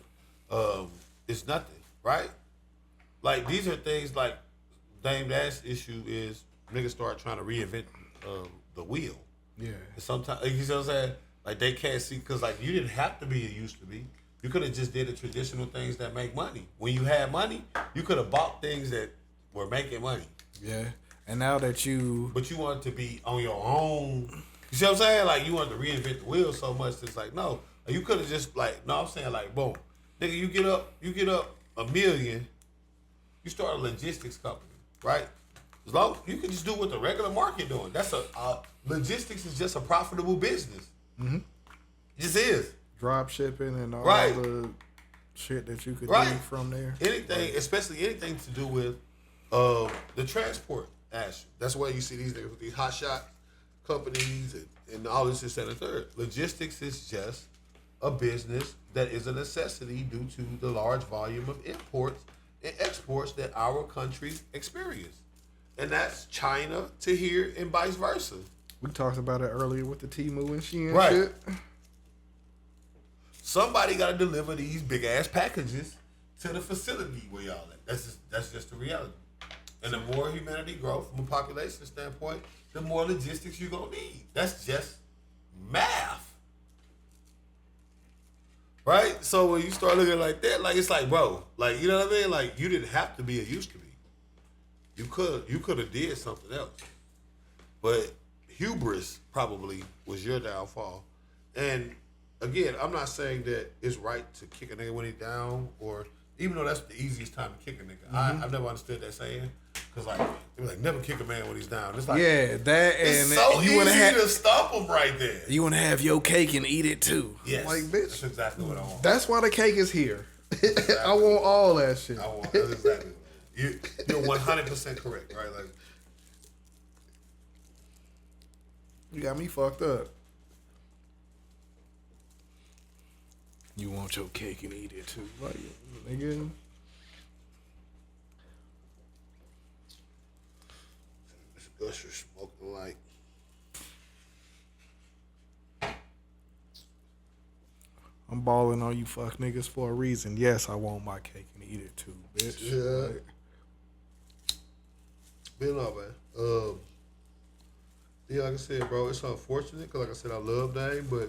it. It's nothing, right? Like these are things like Dame Dash issue is niggas start trying to reinvent the wheel. Yeah. And sometimes, you know what I'm saying? Like they can't see because like you didn't have to be it used to be. You could have just did the traditional things that make money. When you had money, you could have bought things that were making money. Yeah. And now that you... But you wanted to be on your own. You see what I'm saying? Like, you wanted to reinvent the wheel so much. It's like, no. You could have just, like, no, I'm saying, like, boom. Nigga, you get up $1 million, you start a logistics company, right? As long you can just do what the regular market doing. That's logistics is just a profitable business. Mm-hmm. It just is. Drop shipping and all the shit that you could do from there. Anything, especially anything to do with the transport action. That's why you see these niggas with these hot shot companies and all this and the third. Logistics is just a business that is a necessity due to the large volume of imports and exports that our country experience. And that's China to here and vice versa. We talked about it earlier with the Temu and Shein shit. Somebody got to deliver these big ass packages to the facility where y'all at. That's just the reality. And the more humanity grows from a population standpoint, the more logistics you're going to need. That's just math. Right? So when you start looking like that, like it's like, bro, like, you know what I mean? Like, you didn't have to be a used to be. You could have did something else. But hubris probably was your downfall. And again, I'm not saying that it's right to kick a nigga when he's down, or even though that's the easiest time to kick a nigga. Mm-hmm. I've never understood that saying. Because, like, they be like, never kick a man when he's down. It's like, yeah, that and it's so you easy to stomp him right there. You want to have your cake and eat it too. Yes. Like, bitch. That's exactly what I want. That's why the cake is here. Exactly. I want all that shit. I want, that's exactly what I want. You're 100% correct, right? Like, you got me fucked up. You want your cake and eat it too. Like, nigga. Usher smoking like. I'm balling on you fuck niggas for a reason. Yes, I want my cake and eat it too, bitch. Yeah. Like, Been up, man. Yeah, like I said, bro, it's unfortunate because, like I said, I love Dame, but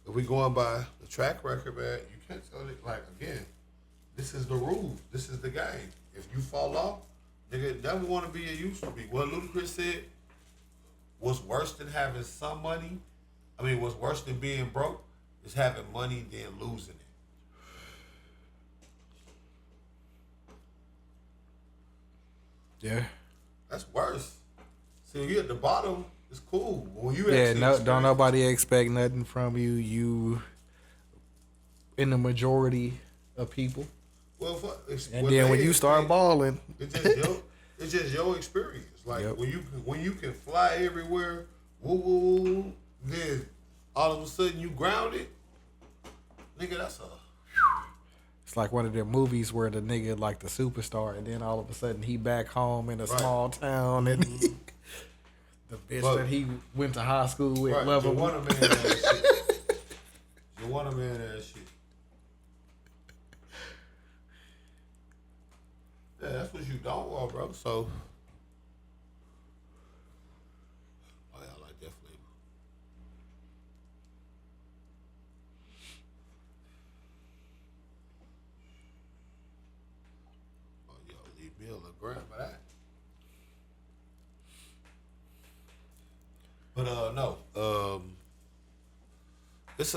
if we going by the track record, man, you can't tell it. Like, again, this is the rule. This is the game. If you fall off, nigga, never want to be a used to be. What Ludacris said was worse than having some money. I mean, what's worse than being broke is having money then losing it. yeah. That's worse. See, you at the bottom, it's cool. When you don't nobody expect nothing from you. You in the majority of people. Well, and then when you start balling, it's just your experience. Like when you can fly everywhere, woo woo woo, then all of a sudden you grounded, nigga. That's a. It's like one of them movies where the nigga like the superstar, and then all of a sudden he back home in a small town, and the bitch that he went to high school with love him. You want a man that shit. You want a man that shit. Yeah, that's what you don't want, bro. So, oh yeah, I like that flavor. Oh, yo, leave me a little gram of that. But no, it's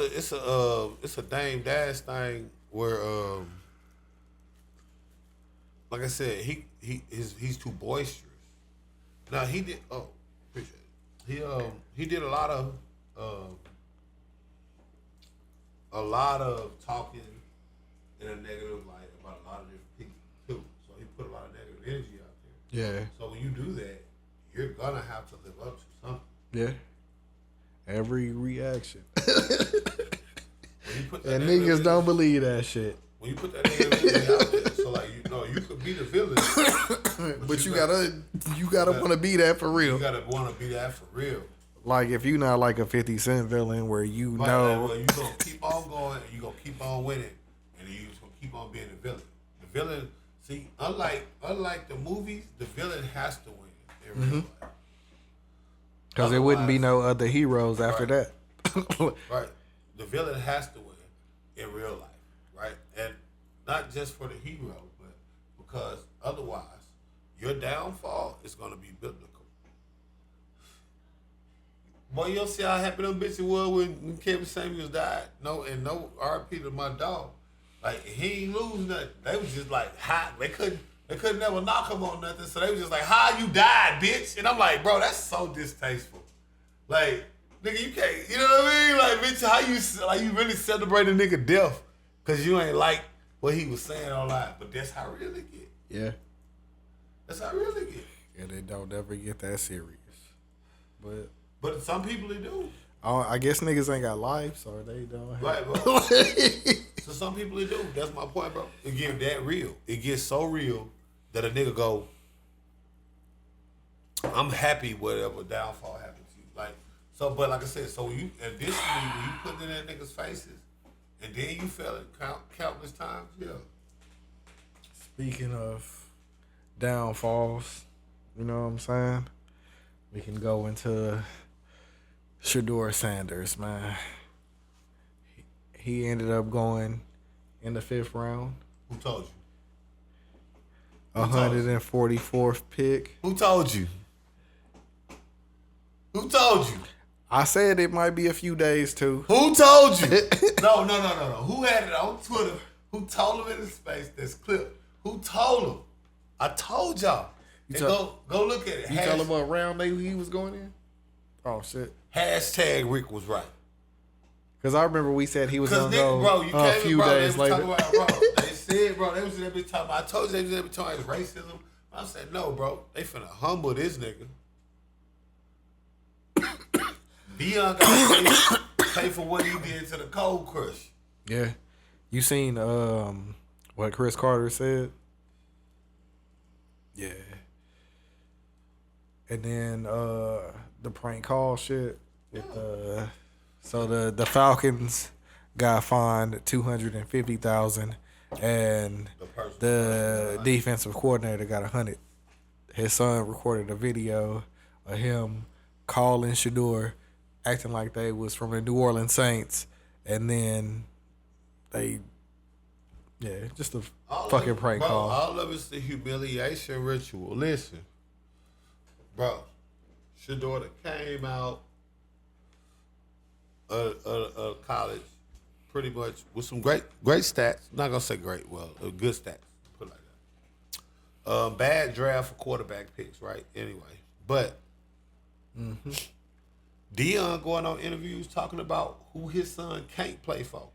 a Dame Dash thing where like I said, he's too boisterous. Now he did. Oh, appreciate it. He did a lot of talking in a negative light about a lot of different people too. So he put a lot of negative energy out there. Yeah. So when you do that, you're gonna have to live up to something. Yeah. Every reaction. When you put that and niggas don't believe that shit. When you put that nigga out there, so like you could be the villain, but you gotta want to be that for real. You gotta want to be that for real. Like if you not like a 50 Cent villain where you right, know, like, well, you gonna keep on going, and you gonna keep on winning, and you just gonna keep on being the villain. The villain, see, unlike the movies, the villain has to win in real life. Because there wouldn't be no other heroes after that. Right. The villain has to win in real life, right? And not just for the hero, but because otherwise your downfall is going to be biblical. Boy, you'll see how happy them bitches were when Kevin Samuels died. No RP to my dog. Like, he ain't lose nothing. They was just like hot. They couldn't never knock him on nothing. So they was just like, how you died, bitch? And I'm like, bro, that's so distasteful. Like, nigga, you can't, you know what I mean? Like, bitch, how you really celebrate a nigga death because you ain't like what he was saying online. But that's how I really get. Yeah. That's how I really get. And they don't ever get that serious. But some people they do. I guess niggas ain't got lives or they don't have. Right, bro. So some people they do. That's my point, bro. It get that real. It gets so real that a nigga go, I'm happy whatever downfall happened to you. Like, so, but like I said, so you additionally when you put it in niggas' faces and then you felt it countless times, yeah. Speaking of downfalls, you know what I'm saying? We can go into Shedeur Sanders, man. He ended up going in the 5th round. Who told you? 144th pick. Who told you? Who told you? I said it might be a few days too. Who told you? No. Who had it on Twitter? Who told him in his face this clip? Who told him? I told y'all. Go look at it. You tell him what round he was going in? Oh, shit. Hashtag Rick was right. Because I remember we said he was going to go a few days later. They said, bro, they was in every time. I told you they was in every time it's racism. I said, no, bro. They finna humble this nigga. Deion got to pay for what he did to the Cold Crush. Yeah. You seen what Chris Carter said? Yeah. And then the prank call shit with so the Falcons got fined $250,000 and the defensive coordinator got $100,000. His son recorded a video of him calling Shedeur, acting like they was from the New Orleans Saints, and then just a fucking prank call. All of it's the humiliation ritual. Listen, bro, Shedeur came out of college pretty much with some great stats. Not gonna say great, well, good stats. Put it like that. Bad draft for quarterback picks, right? Anyway, but Deion going on interviews talking about who his son can't play for.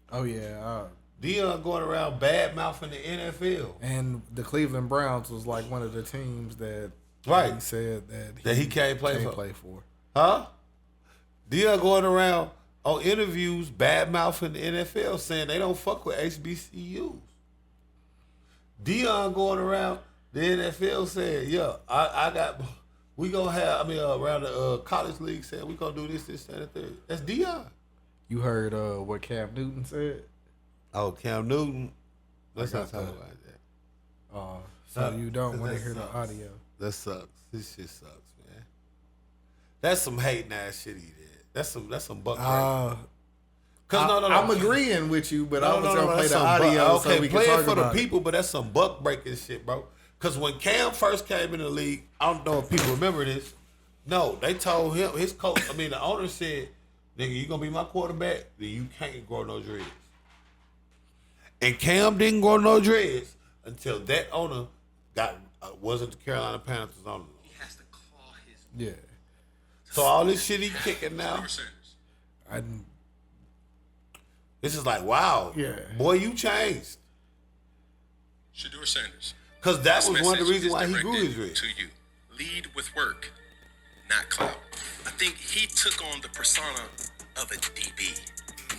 Oh yeah. Deion going around bad mouthing the NFL. And the Cleveland Browns was like one of the teams that he said that he can't play for. Huh? Deion going around on interviews bad mouthing the NFL saying they don't fuck with HBCUs. Deion going around the NFL saying, around the college league saying we gonna do this, and the third. That's Deion. You heard what Cam Newton said? Oh, Cam Newton. Let's not talk about that. So you don't want to hear the audio. That sucks. This shit sucks, man. That's some hating ass shit he did. That's some buck breaking. I'm agreeing with you, but I was gonna play the audio so we can talk play it for about the people, but that's some buck breaking shit, bro. Because when Cam first came in the league, I don't know if people remember this. No, they told him, his coach, the owner said, nigga, you gonna be my quarterback, then you can't grow no dreads. And Cam didn't grow no dreads until that owner wasn't the Carolina Panthers owner. He has to claw his... Yeah. So all this shit he kicking now, this is like, wow. Yeah. Boy, you changed. Shedeur Sanders. Because that was one of the reasons why he grew his dreads. To you. Lead with work, not clout. I think he took on the persona of a DB.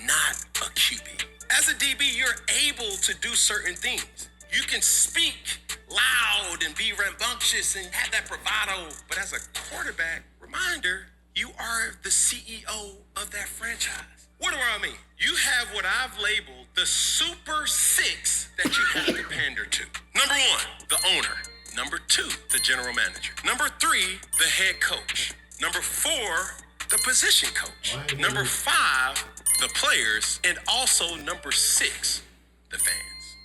not a QB. As a DB, you're able to do certain things. You can speak loud and be rambunctious and have that bravado. But as a quarterback, reminder, you are the CEO of that franchise. What do I mean? You have what I've labeled the super six that you have to pander to. Number one, the owner. Number two, the general manager. Number three, the head coach. Number four, the position coach. Number five, the players. And also number six, the fans.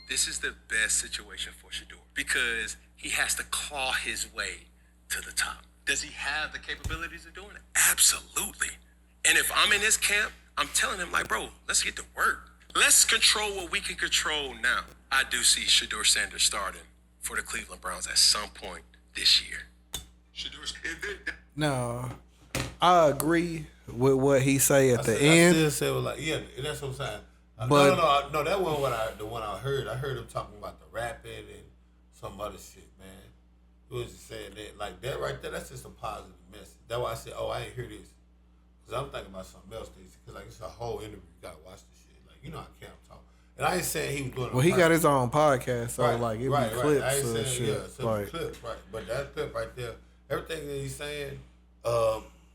This is the best situation for Shador because he has to claw his way to the top. Does he have the capabilities of doing it? Absolutely. And if I'm in his camp, I'm telling him, like, bro, let's get to work. Let's control what we can control now. I do see Shador Sanders starting for the Cleveland Browns at some point this year. No, I agree with what he say at the end. I still say, well, like, yeah, that's what I'm saying. But, no, that wasn't the one I heard. I heard him talking about the rapping and some other shit, man. He was just saying that, like, that right there, that's just a positive message. That's why I said, I ain't hear this. Because I'm thinking about something else. Because, like, it's a whole interview. You got to watch the shit. Like, you know how Cam talk. And I ain't saying he was doing it. Well, he got his own podcast, so, like, it be clips I ain't or saying, shit. Yeah, so like, clips, right. But that clip right there, everything that he's saying,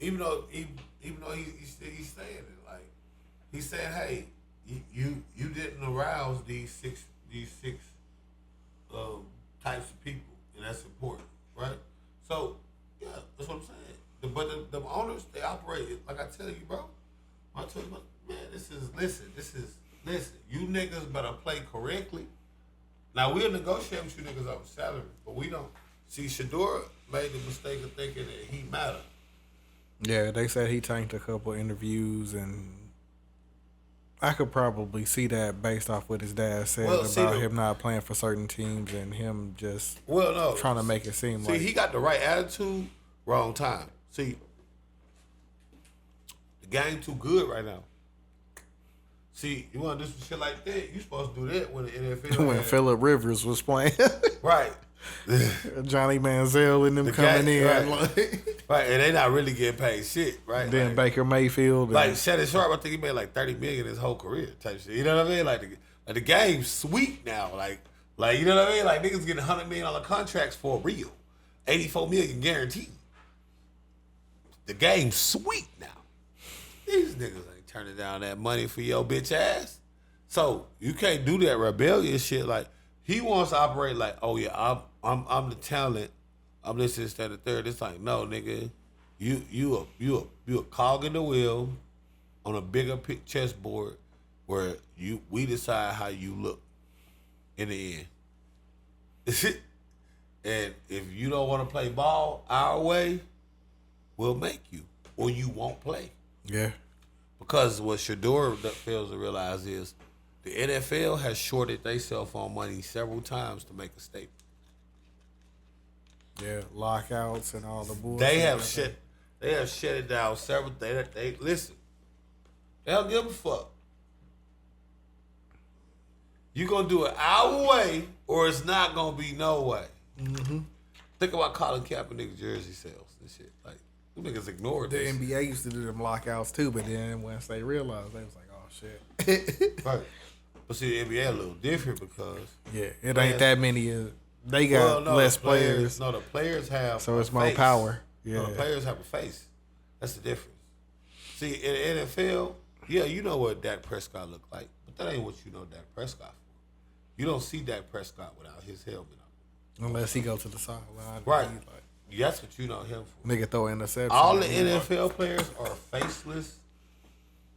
even though he's saying it, like, he's saying, hey, you didn't arouse these six types of people, and that's important, right? So, yeah, that's what I'm saying. But the owners, they operate, like I tell you, bro. I tell you, man, listen. You niggas better play correctly. Now, we'll negotiate with you niggas over salary, but we don't. See, Shador made the mistake of thinking that he mattered. yeah, they said he tanked a couple interviews, and I could probably see that based off what his dad said about him not playing for certain teams and him just trying to make it seem like. See, he got the right attitude, wrong time. See, the game too good right now. See, you want to do some shit like that, you supposed to do that when the NFL when Phillip Rivers was playing. Right. Johnny Manziel and them coming in. Right, and they not really getting paid shit, right? Then like, Baker Mayfield. Like Shannon Sharp, I think he made like $30 million his whole career type shit. You know what I mean? Like the game's sweet now. Like you know what I mean? Like niggas getting $100 million contracts for real. $84 million guaranteed. The game's sweet now. These niggas ain't turning down that money for your bitch ass. So you can't do that rebellious shit. Like he wants to operate like, oh yeah, I'm the talent. I'm this, that, and the third. It's like, no, nigga, you a cog in the wheel on a bigger chessboard where we decide how you look in the end. And if you don't want to play ball our way, we'll make you, or you won't play. Yeah. Because what Shador fails to realize is the NFL has shorted their cell phone money several times to make a statement. Yeah, lockouts and all the bullshit. They have shut it down several. They listen. They don't give a fuck. You gonna do it our way, or it's not gonna be no way. Mm-hmm. Think about Colin Kaepernick's jersey sales and shit. Like them niggas ignored the this. NBA used to do them lockouts too, but then once they realized, they was like, "Oh shit." Right. But see, the NBA a little different because it ain't that many. They got less players. No, the players have so it's more face. power. Yeah, no, the players have a face. That's the difference. See, in the NFL, yeah, you know what Dak Prescott look like, but that ain't what you know Dak Prescott for. You don't see Dak Prescott without his helmet on. Unless he go to the sideline. Right. That's what you know him for. Nigga throw interception. All the NFL players are faceless,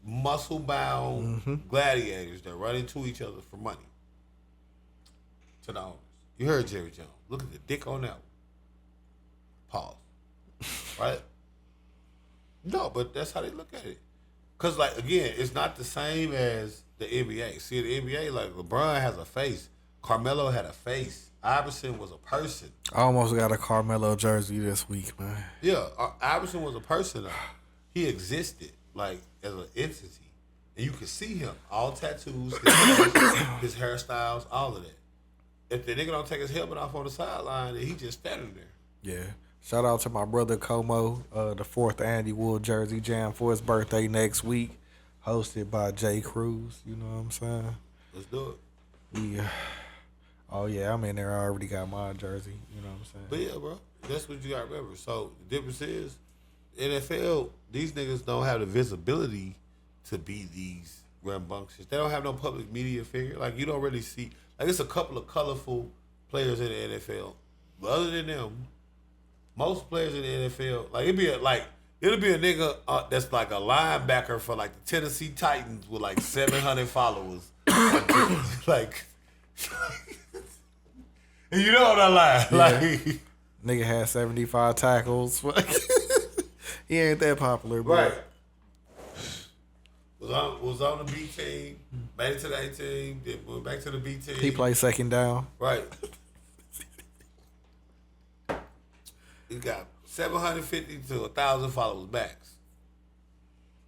muscle-bound gladiators that run into each other for money. To the owners. You heard Jerry Jones. Look at the dick on that one. Pause. Right? No, but that's how they look at it. Because, like, again, it's not the same as the NBA. See, the NBA, like, LeBron has a face. Carmelo had a face. Iverson was a person. I almost got a Carmelo jersey this week, man. Yeah, Iverson was a person. He existed, like, as an entity. And you could see him. All tattoos, his hairstyles, all of that. If the nigga don't take his helmet off on the sideline, then he just standing there. Yeah. Shout out to my brother Como, the 4th Andy Wood Jersey Jam for his birthday next week. hosted by J. Cruz. You know what I'm saying? Let's do it. Oh yeah, I'm in there. I already got my jersey. You know what I'm saying? But yeah, bro, that's what you got to remember. So the difference is, NFL, these niggas don't have the visibility to be these rambunctious. They don't have no public media figure. Like, you don't really see, like, it's a couple of colorful players in the NFL. But other than them, most players in the NFL, like, it'll be a nigga that's like a linebacker for like the Tennessee Titans with like 700 followers. Like, and you know what I lie. Yeah. Like, nigga had 75 tackles. He ain't that popular, bro. right. Was on the B team, made it to the A team, then went back to the B team. He played second down. Right. He got 750 to 1,000 followers max.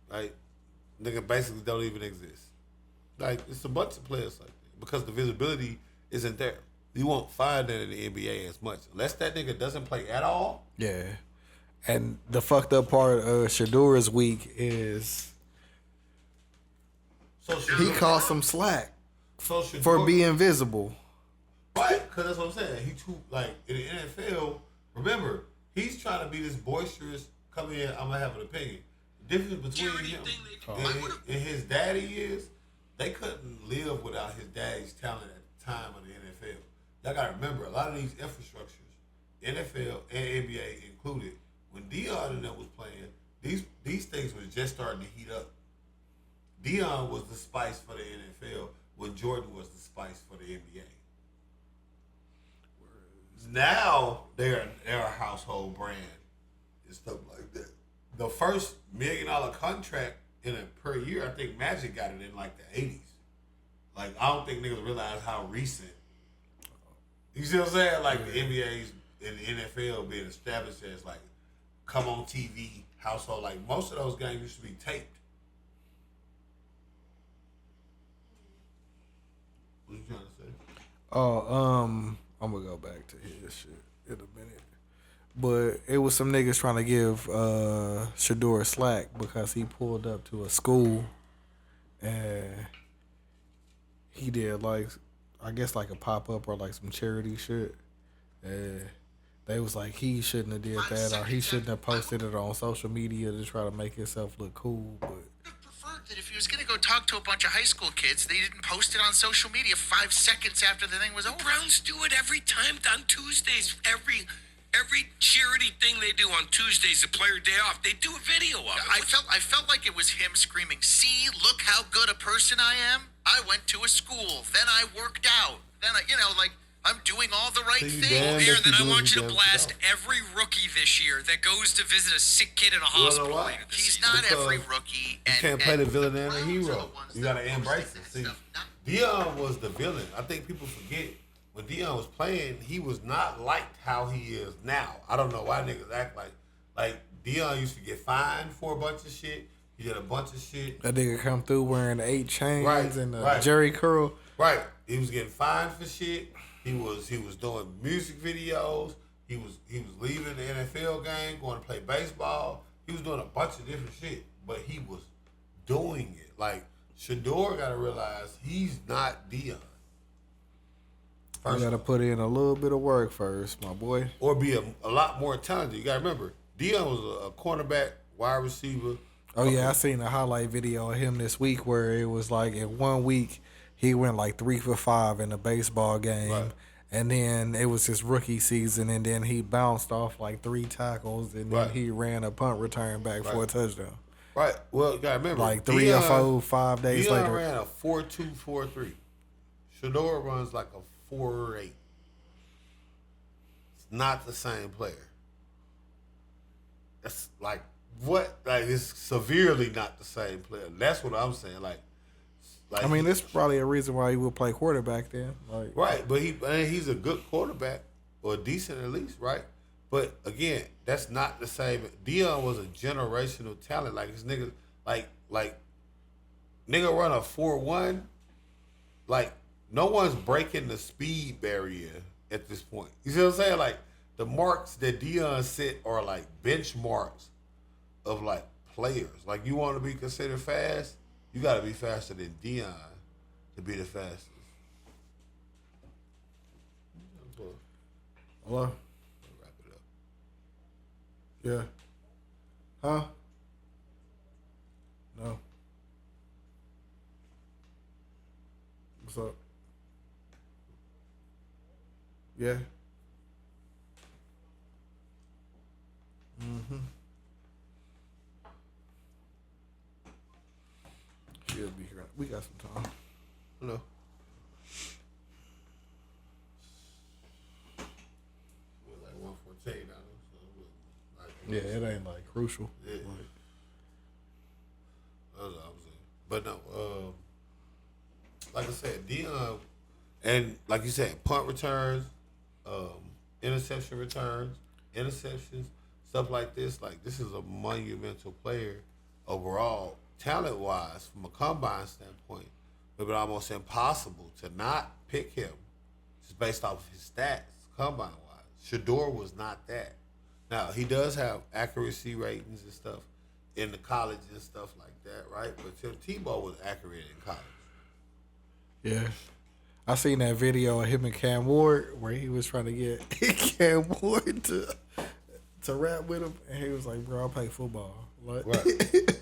Right? Nigga basically don't even exist. Like, it's a bunch of players like that because the visibility isn't there. You won't find that in the NBA as much. Unless that nigga doesn't play at all. Yeah. And the fucked up part of Shadur's week is he caught some slack for being visible. Right, because that's what I'm saying. He too, like, in the NFL, remember, he's trying to be this boisterous, come in, I'm going to have an opinion. The difference between him and his daddy is they couldn't live without his daddy's talent at the time of the NFL. Y'all got to remember, a lot of these infrastructures, NFL and NBA included, when Deion and them was playing, these things was just starting to heat up. Deion was the spice for the NFL when Jordan was the spice for the NBA. Now they're a household brand and stuff like that. The first $1 million contract per year, I think Magic got it in like the 80s. Like, I don't think niggas realize how recent. You see what I'm saying? Like, the NBA's and the NFL being established as like come on TV household. Like, most of those games used to be taped. What you trying to say? Oh, I'm gonna go back to his shit in a minute. But it was some niggas trying to give Shador slack because he pulled up to a school and he did like, I guess like a pop-up or like some charity shit. And they was like he shouldn't have did that or he shouldn't have posted it on social media to try to make himself look cool. But preferred that if he was going to go talk to a bunch of high school kids, they didn't post it on social media 5 seconds after the thing was over. Browns do it every time on Tuesdays. Every charity thing they do on Tuesdays, the player day off, they do a video of it. I felt like it was him screaming, "See, look how good a person I am. I went to a school, then I worked out, then I'm doing all the right things." Here, then I want you to blast every rookie this year that goes to visit a sick kid in a hospital later this He's season. not Because every rookie. You can't play the villain and the Browns are hero. the ones You that gotta are embrace posting it. See, that stuff, Deion was the villain. I think people forget when Deion was playing, he was not liked how he is now. I don't know why niggas act like Deion used to get fined for a bunch of shit. He did a bunch of shit. that nigga come through wearing the 8 chains Right, and the right. Jerry curl. Right. He was getting fined for shit. He was doing music videos. He was leaving the NFL game, going to play baseball. He was doing a bunch of different shit, but he was doing it. Like, Shador got to realize he's not Deion. You got to put in a little bit of work first, my boy. Or be a lot more talented. You got to remember, Deion was a cornerback, wide receiver. Oh, yeah, I seen a highlight video of him this week where it was like in 1 week, he went like 3 for 5 in a baseball game. Right. And then it was his rookie season, and then he bounced off like 3 tackles, and then Right. he ran a punt return back for a touchdown. Right. Well, you got to remember. Like 3 or 4, 5 days Deion later. ran a 4.2, 4.3. Shador runs like a 4.8. It's not the same player. It's like, what? Like, it's severely not the same player. That's what I'm saying. Like I mean, this is probably a reason why he would play quarterback then. Like, right, but he's a good quarterback, or decent at least, right? But again, that's not the same. Deion was a generational talent. Like, his nigga, like nigga run a 4.1. Like, no one's breaking the speed barrier at this point. You see what I'm saying? Like, the marks that Deion set are like benchmarks of like players. Like, you want to be considered fast, You got to be faster than Dion to be the fastest. Hello? Wrap it up. Yeah. Huh? No. What's up? Yeah. Mm-hmm. She'll be here. We got some time. No. We're like 114 now. So Yeah, it ain't like crucial. Yeah. Like, that's what I was saying. But no, like I said, Dion, and like you said, punt returns, interception returns, interceptions, stuff like this. Like, this is a monumental player overall, talent-wise, from a combine standpoint. It would be almost impossible to not pick him just based off of his stats, combine-wise. Shador was not that. Now, he does have accuracy ratings and stuff in the college and stuff like that, right? But Tim Tebow was accurate in college. yeah. I seen that video of him and Cam Ward where he was trying to get Cam Ward to rap with him, and he was like, "Bro, I play football." Like, Right.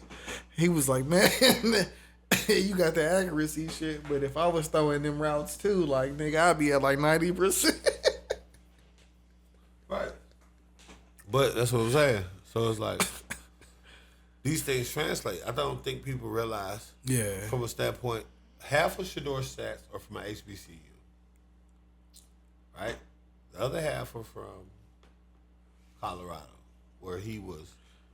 he was like, "Man, you got the accuracy shit, but if I was throwing them routes too, like, nigga, I'd be at like 90%." Right. But that's what I'm saying. So it's like, these things translate. I don't think people realize, Yeah. from a standpoint, half of Shador's stats are from HBCU. Right? The other half are from Colorado, where he was.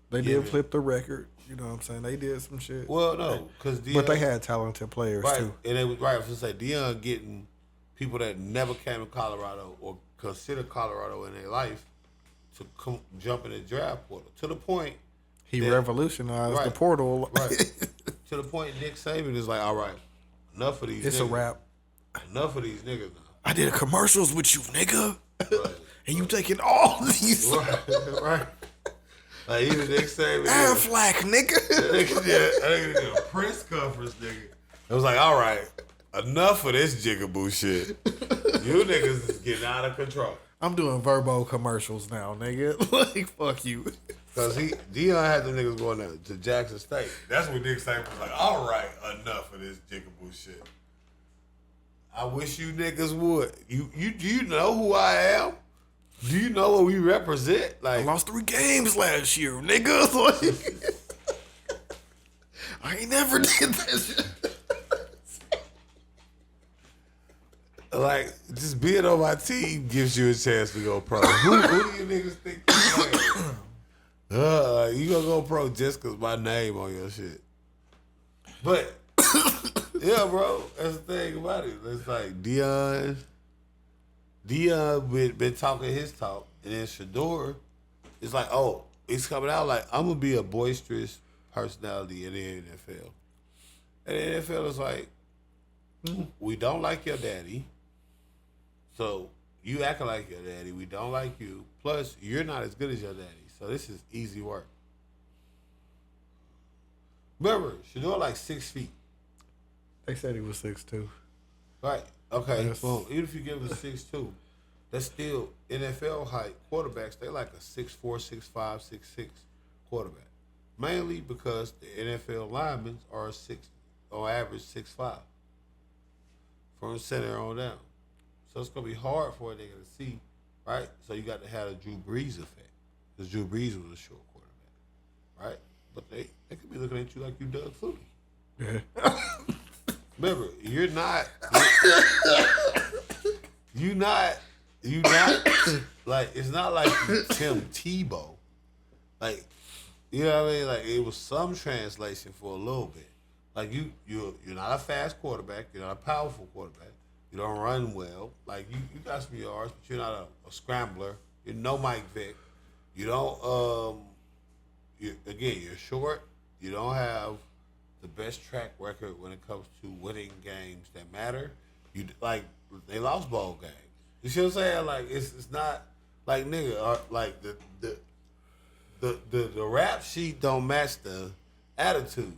They given- did flip the record. You know what I'm saying? They did some shit. Well, no, because But they had talented players right, too. and it was right. I was gonna say Dion getting people that never came to Colorado or consider Colorado in their life to come jump in the draft portal to the point He that- revolutionized the right, portal. right to the point Nick Saban is like, all right, enough of these. It's niggas. a wrap. Enough of these niggas now. I did commercials with you, nigga. Right. And you taking all these right. Like even Nick Saban. Aflac, nigga. I think did a press conference, nigga. It was like, all right, enough of this jigaboo shit. You niggas is getting out of control. I'm doing Verbo commercials now, nigga. Like, fuck you. Cause Dion had them niggas going to Jackson State. That's when Nick Saban was like, all right, enough of this jigaboo shit. I wish you niggas would. Do you know who I am? Do you know what we represent? I Like, lost 3 games last year, nigga. Like, I ain't never did that shit. like just being on my team gives you a chance to go pro. Who do you niggas think you are? You gonna go pro just cause my name on your shit. But yeah, bro, that's the thing about it. It's like Dion been talking his talk, and then Shador is like, oh, it's coming out like, I'm gonna be a boisterous personality in the NFL. And the NFL is like, we don't like your daddy, so you acting like your daddy. We don't like you. Plus, you're not as good as your daddy, so this is easy work. Remember, Shador like 6 feet. They said he was 6'2". Right. Okay. Yes. Well, even if you give him 6'2", that's still NFL height. Quarterbacks, they like a 6'4", 6'5", 6'6" quarterback. Mainly because the NFL linemen are on average 6'5", from center on down. So it's gonna be hard for a nigga to see, right? So you got to have the Drew Brees effect, because Drew Brees was a short quarterback, right? But they could be looking at you like you Doug Flutie. Yeah. Remember, you're not like, it's not like Tim Tebow. Like, you know what I mean? Like, it was some translation for a little bit. Like, you're not a fast quarterback. You're not a powerful quarterback. You don't run well. Like, you got some yards, but you're not a scrambler. You're no Mike Vick. You don't, you're short. You don't have the best track record when it comes to winning games that matter. You like, they lost bowl games. You see what I'm saying? Like, it's not like, nigga, like the rap sheet don't match the attitude.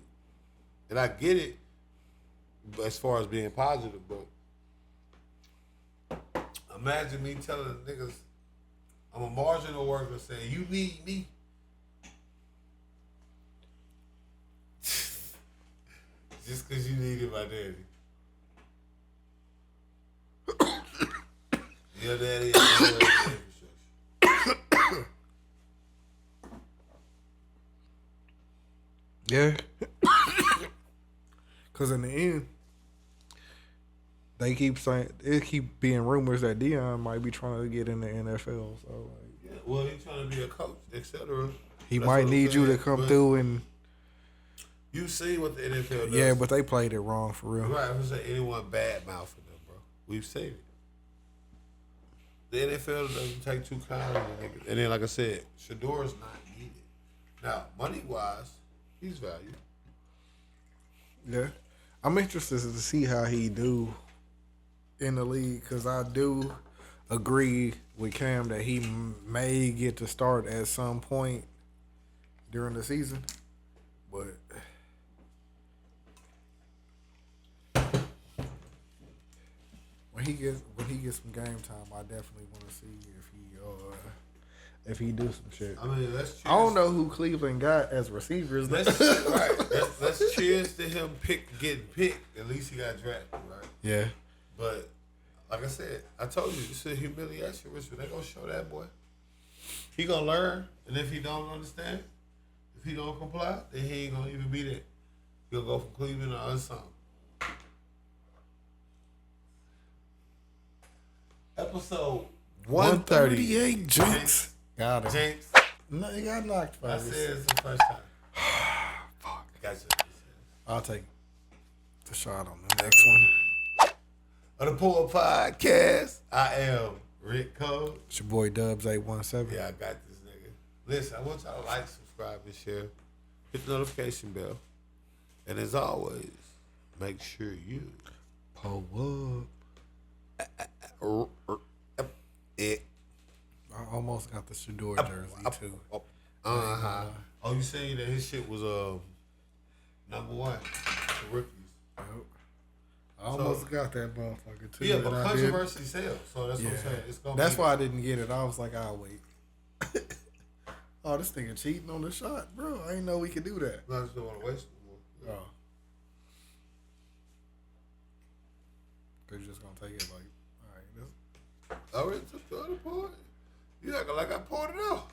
And I get it as far as being positive, but imagine me telling the niggas I'm a marginal worker saying, you need me. Just because you needed my daddy. Your daddy has infrastructure. Yeah. Because in the end, they keep saying, it keep being rumors that Deion might be trying to get in the NFL. So, like, Yeah, well, he's trying to be a coach, etc. He might need you to come through and. You see what the NFL does. Yeah, but they played it wrong for real. Right, I'm saying anyone bad mouthing them, bro. We've seen it. The NFL doesn't take too kindly to niggas. And then, like I said, Shador's not needed. Now, money-wise, he's valued. Yeah. I'm interested to see how he do in the league because I do agree with Cam that he may get to start at some point during the season. But when he gets some game time, I definitely want to see if he do some shit. I mean, let's cheers. I don't know who Cleveland got as receivers. Let's cheers to him getting picked. At least he got drafted, right? Yeah. But like I said, I told you, it's a humiliation ritual. They gonna show that boy. He gonna learn, and if he don't understand, if he don't comply, then he ain't gonna even be there. He'll go from Cleveland to unsung. Episode 138 Jinx. Got him. Jinx. No, he got knocked I first. said it's the first time. Fuck. Gotcha. I'll take the shot on the next one. On the Poor Podcast, I am Rick Cole. It's your boy Dubz 817. Yeah, I got this nigga. Listen, I want y'all to like, subscribe, and share. Hit the notification bell. And as always, make sure you Pull up. It. I almost got the Shador jersey too. Oh, you saying that his shit was number one for rookies? Yep. I almost got that motherfucker too. Yeah, but controversy sells, so that's what I'm saying. It's gonna that's why I didn't get it. I was like, I'll wait. Oh, this nigga cheating on the shot, bro. I didn't know we could do that. I just don't want to waste no more. Oh. Cause you're just gonna take it like, I already took the other part. You acting like I poured it out.